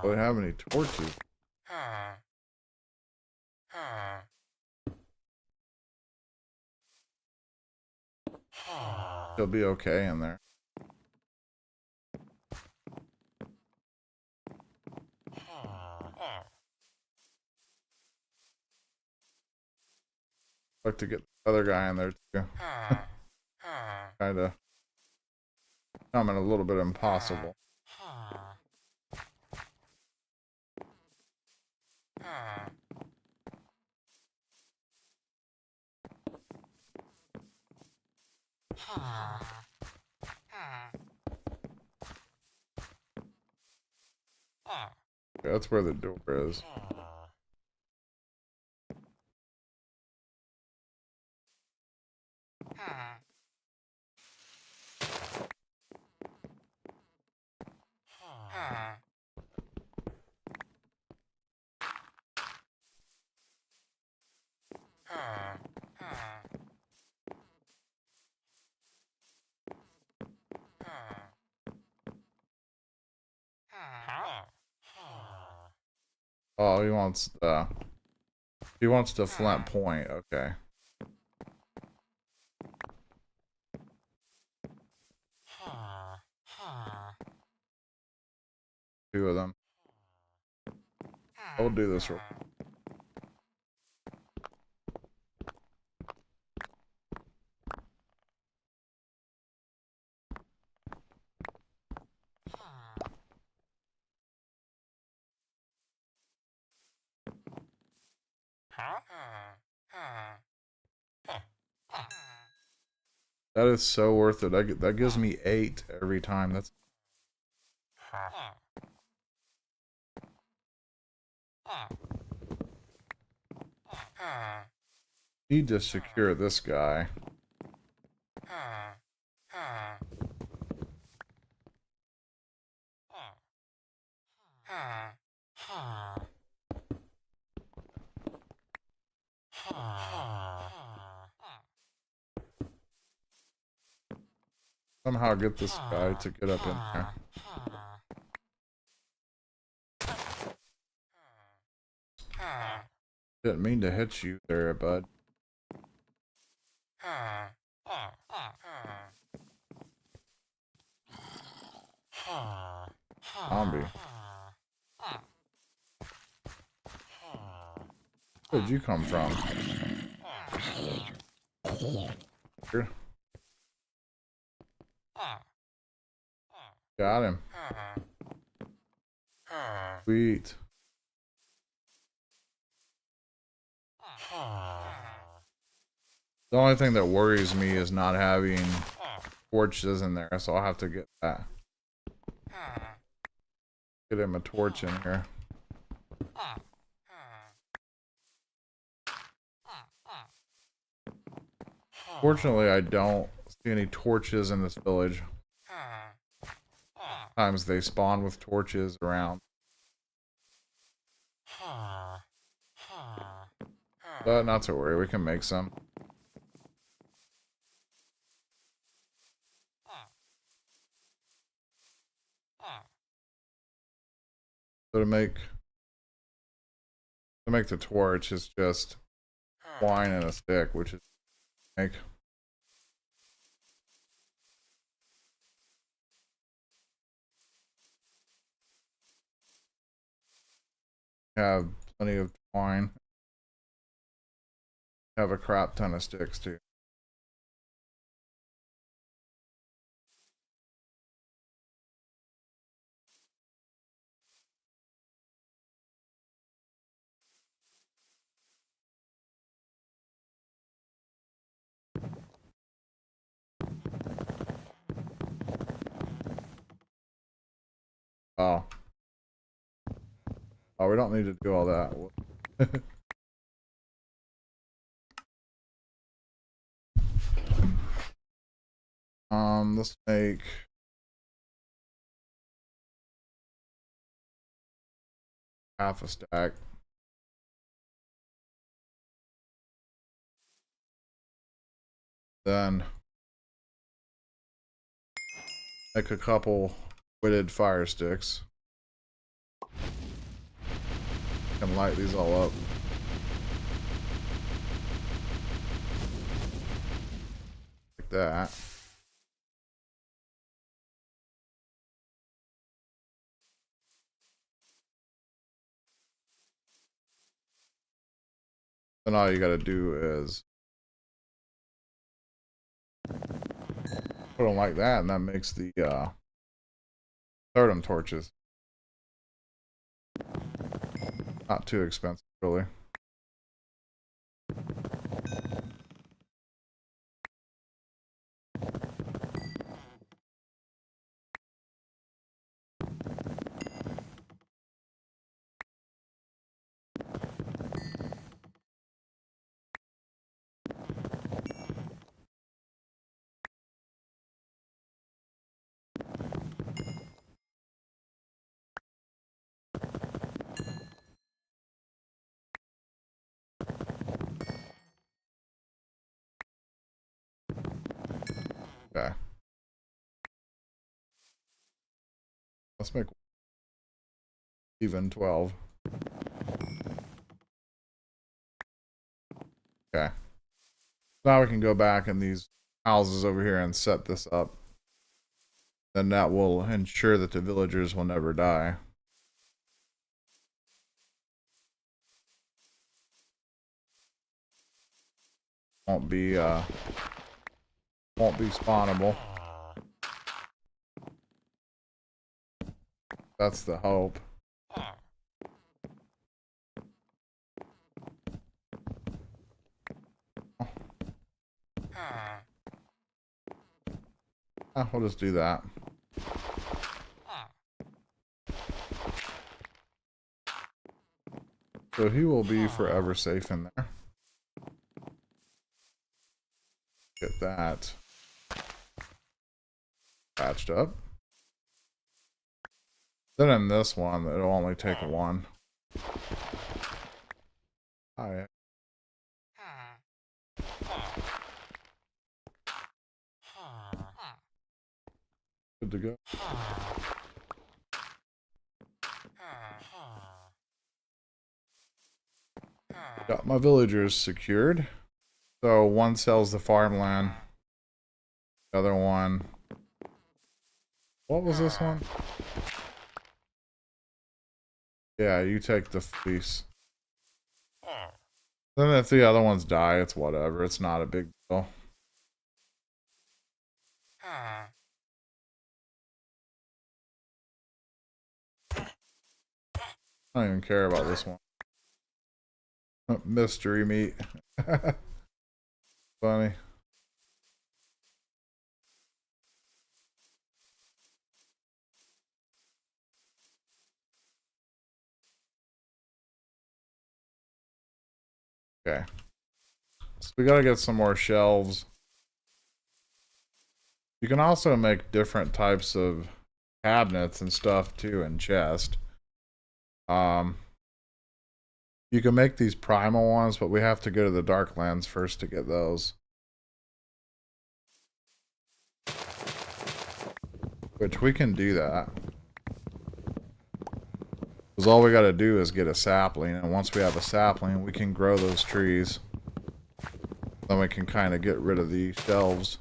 Do I have any torches? He'll be okay in there. I'd like to get the other guy in there too. Kinda becoming a little bit impossible. Okay, that's where the door is. Oh, he wants the flint point. Okay. Two of them. I'll do this real. That is so worth it. That gives me 8 every time. That's need to secure this guy. Somehow get this guy to get up in there. Didn't mean to hit you there, bud. Zombie. Where'd you come from? Here. Got him. Sweet. The only thing that worries me is not having torches in there, so I'll have to get that. Get him a torch in here. Fortunately, I don't see any torches in this village. Sometimes they spawn with torches around. But not to worry, we can make some. So to make the torch is just twine and a stick, which is make. Have plenty of twine. Have a crap ton of sticks too. Oh. Oh, we don't need to do all that. Let's make half a stack. Then make a couple witted fire sticks. Can light these all up. Like that. Then all you gotta do is put them like that, and that makes the totem torches. Not too expensive, really. Okay. Let's make even 12. Okay. Now we can go back in these houses over here and set this up. Then that will ensure that the villagers will never die. Won't be spawnable. That's the hope. We'll just do that. So he will be forever safe in there. Get that patched up. Then in this one, it'll only take one. Alright. Good to go. Got my villagers secured. So one sells the farmland. The other one. What was this one? Yeah, you take the fleece. Then if the other ones die, it's whatever. It's not a big deal. I don't even care about this one. Mystery meat. Funny. Okay. So we gotta get some more shelves. You can also make different types of cabinets and stuff too in chest. You can make these primal ones, but we have to go to the Darklands first to get those. Which we can do that. Because all we got to do is get a sapling, and once we have a sapling, we can grow those trees. Then we can kind of get rid of the shelves.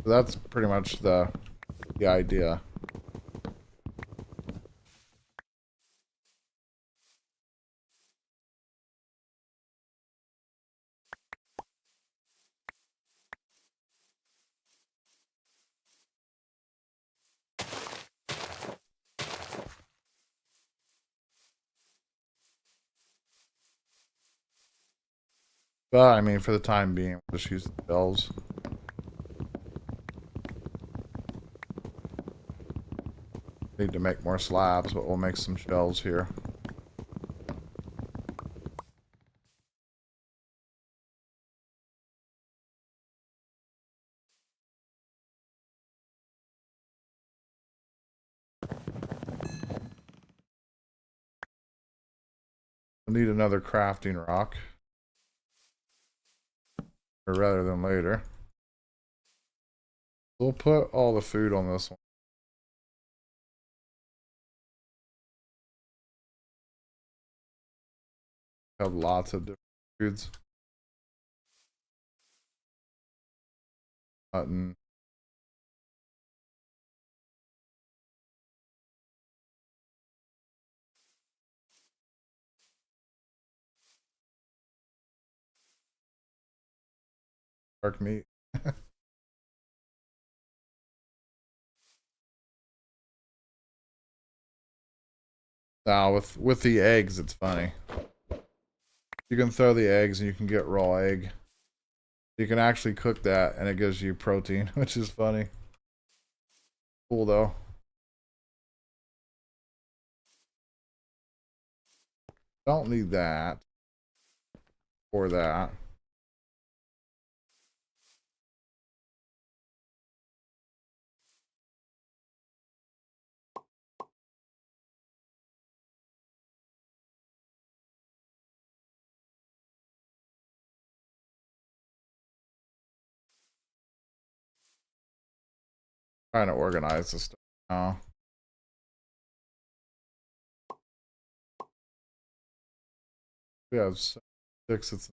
So that's pretty much the idea. But I mean, for the time being, we'll just use the shelves. Need to make more slabs, but we'll make some shelves here. I need another crafting rock. Or rather than later. We'll put all the food on this one. Have lots of different foods. Mutton. Dark meat. Now with the eggs, it's funny. You can throw the eggs and you can get raw egg. You can actually cook that and it gives you protein, which is funny. Cool though. Don't need that. Or that. Trying to organize this stuff now. We have 6. It's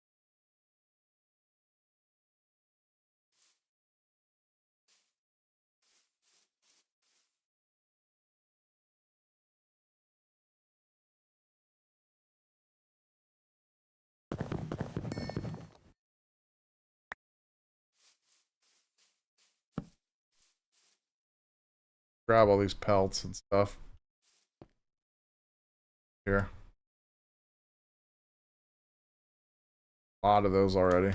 grab all these pelts and stuff. Here. A lot of those already.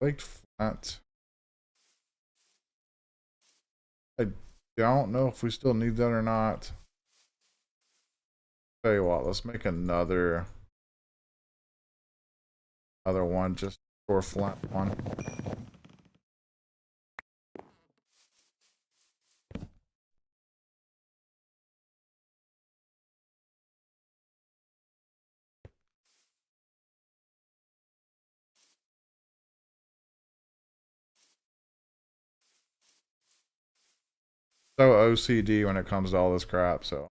Baked flat. I don't know if we still need that or not. Tell you what, let's make another one just for flat one. So OCD when it comes to all this crap, so.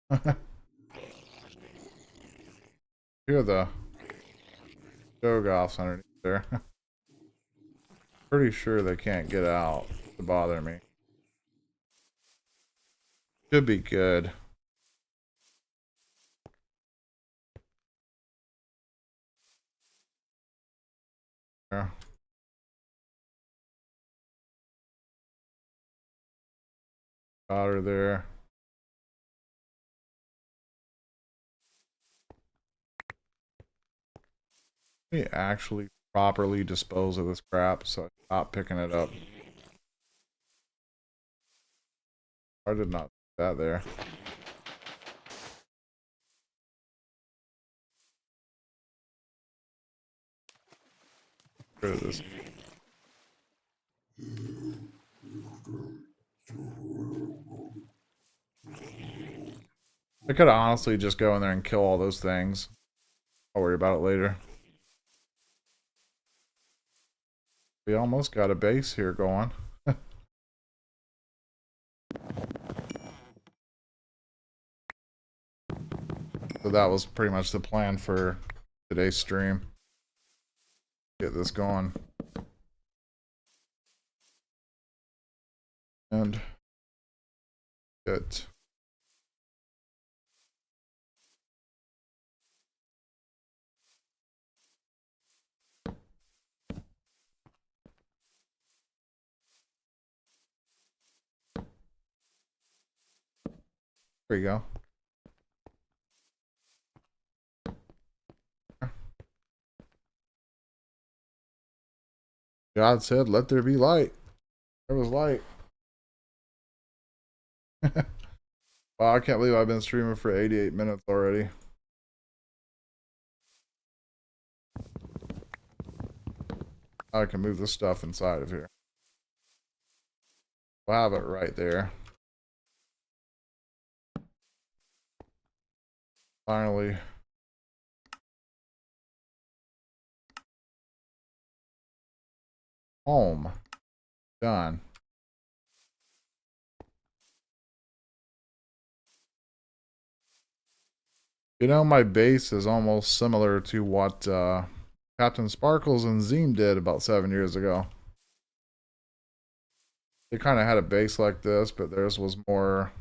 Here are the Dogoths underneath there. Pretty sure they can't get out to bother me. Should be good. Yeah. Got her there. Let me actually properly dispose of this crap so I stop picking it up. I did not put that there. Get rid of this. I could honestly just go in there and kill all those things. I'll worry about it later. We almost got a base here going. So that was pretty much the plan for today's stream. Get this going. And get there you go. God said, let there be light. There was light. Wow, I can't believe I've been streaming for 88 minutes already. I can move this stuff inside of here. We'll have it right there. Finally. Home. Done. You know, my base is almost similar to what Captain Sparkles and Zeem did about 7 years ago. They kind of had a base like this, but theirs was more...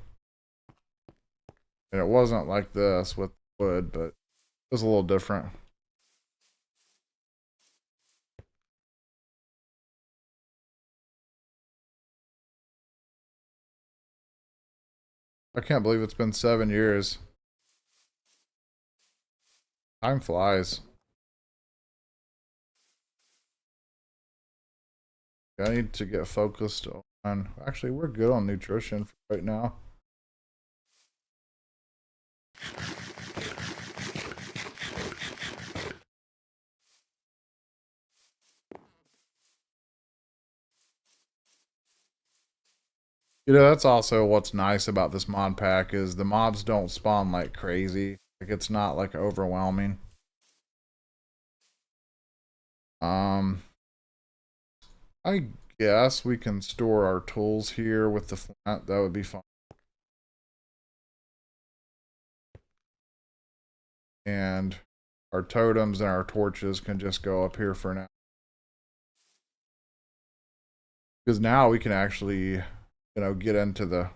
And it wasn't like this with wood, but it was a little different. I can't believe it's been 7 years. Time flies. I need to get focused on... Actually, we're good on nutrition right now. You know, that's also what's nice about this mod pack is the mobs don't spawn like crazy. Like, it's not like overwhelming. I guess we can store our tools here with the flint. That would be fun. And our totems and our torches can just go up here for now. Because now we can actually, you know, get into the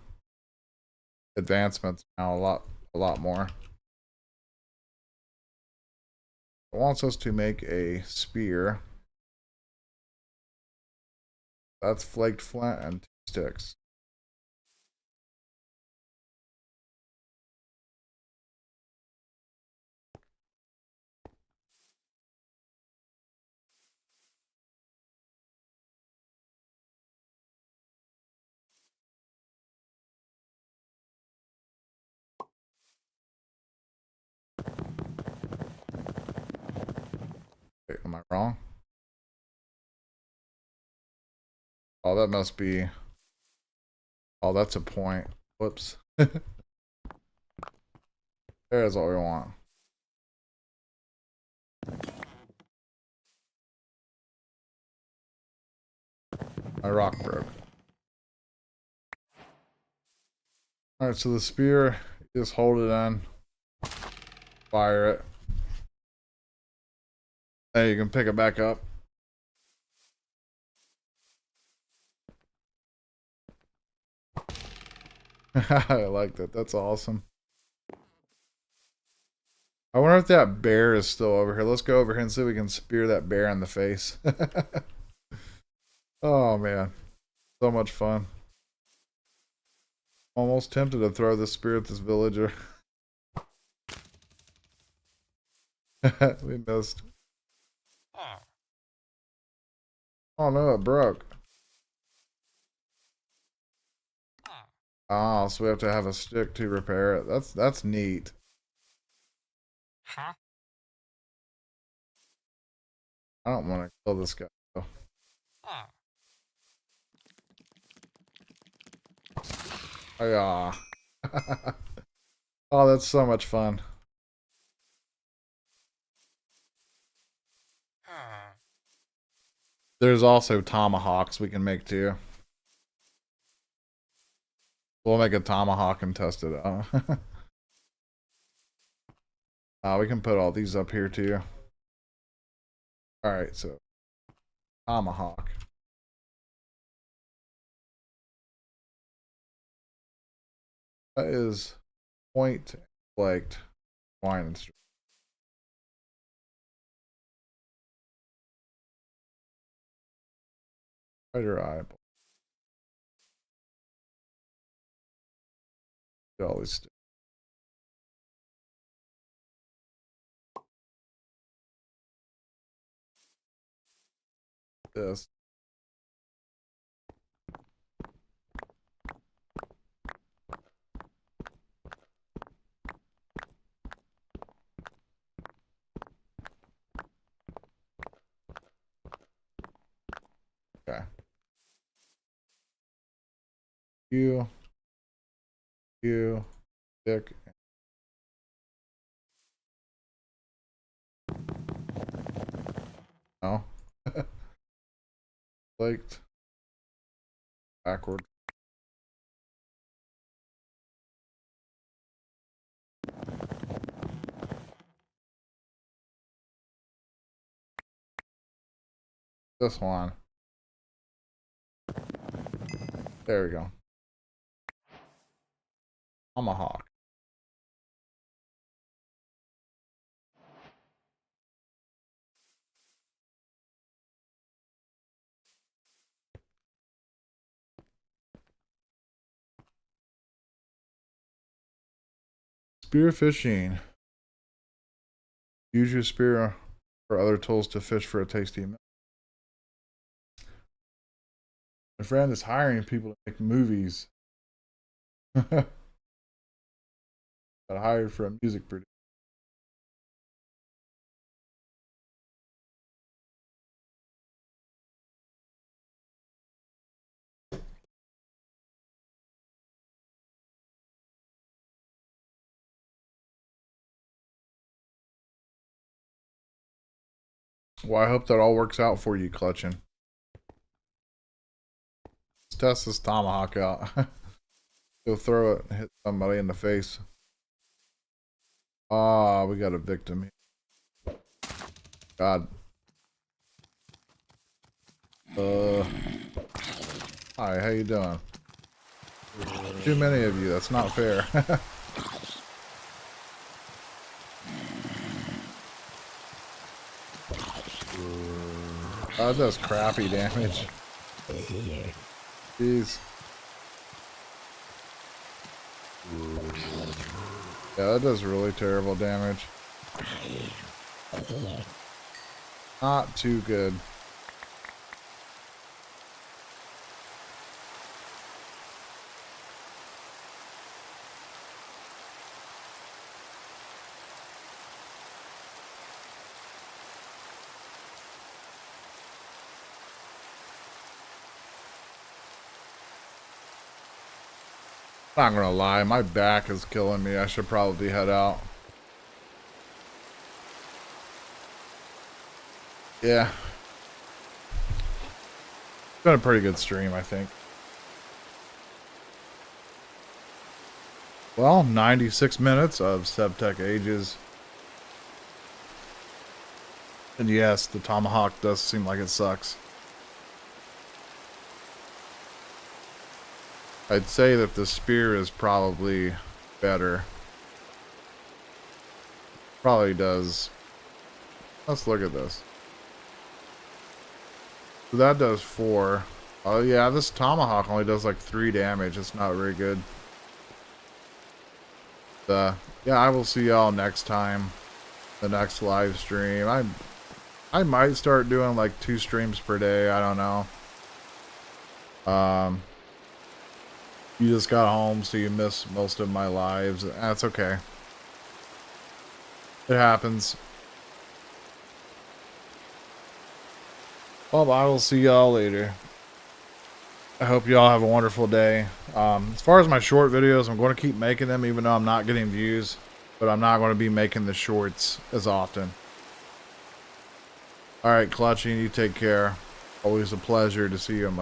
advancements now a lot more. It wants us to make a spear. That's flaked flint and 2 sticks. Wait, am I wrong? Oh, that must be... Oh, that's a point. Whoops. There's what we want. My rock broke. Alright, so the spear, just hold it in. Fire it. Then you can pick it back up. I like that. That's awesome. I wonder if that bear is still over here. Let's go over here and see if we can spear that bear in the face. Oh, man. So much fun. Almost tempted to throw the spear at this villager. We missed. Oh, no, it broke. Oh, so we have to have a stick to repair it. That's neat. I don't want to kill this guy, though. Oh, yeah. Oh, that's so much fun. There's also tomahawks we can make too. We'll make a tomahawk and test it out. We can put all these up here too. Alright, so tomahawk. That is point flaked wine and straw. Spider eyeball. Always stick. This. You, stick. No. Flaked. Backward. This one. There we go. Tomahawk. Spear fishing. Use your spear or other tools to fish for a tasty meal. My friend is hiring people to make movies. Got hired for a music producer. Well, I hope that all works out for you, Clutching. Let's test this tomahawk out. Go throw it and hit somebody in the face. Ah, we got a victim here. God. Hi, how you doing? Too many of you, that's not fair. That does crappy damage. Jeez. Yeah, that does really terrible damage. Not too good. Not gonna lie, my back is killing me. I should probably head out. Yeah. It's been a pretty good stream, I think. Well, 96 minutes of Sevtech Ages. And yes, the tomahawk does seem like it sucks. I'd say that the spear is probably better. Probably does. Let's look at this. So that does 4. Oh yeah, this tomahawk only does like 3 damage. It's not very good. Yeah, I will see y'all next time. The next live stream. I might start doing like 2 streams per day. I don't know. You just got home, so you missed most of my lives. That's okay. It happens. Well, I will see y'all later. I hope y'all have a wonderful day. As far as my short videos, I'm going to keep making them even though I'm not getting views. But I'm not going to be making the shorts as often. Alright, Clutching, you take care. Always a pleasure to see you in my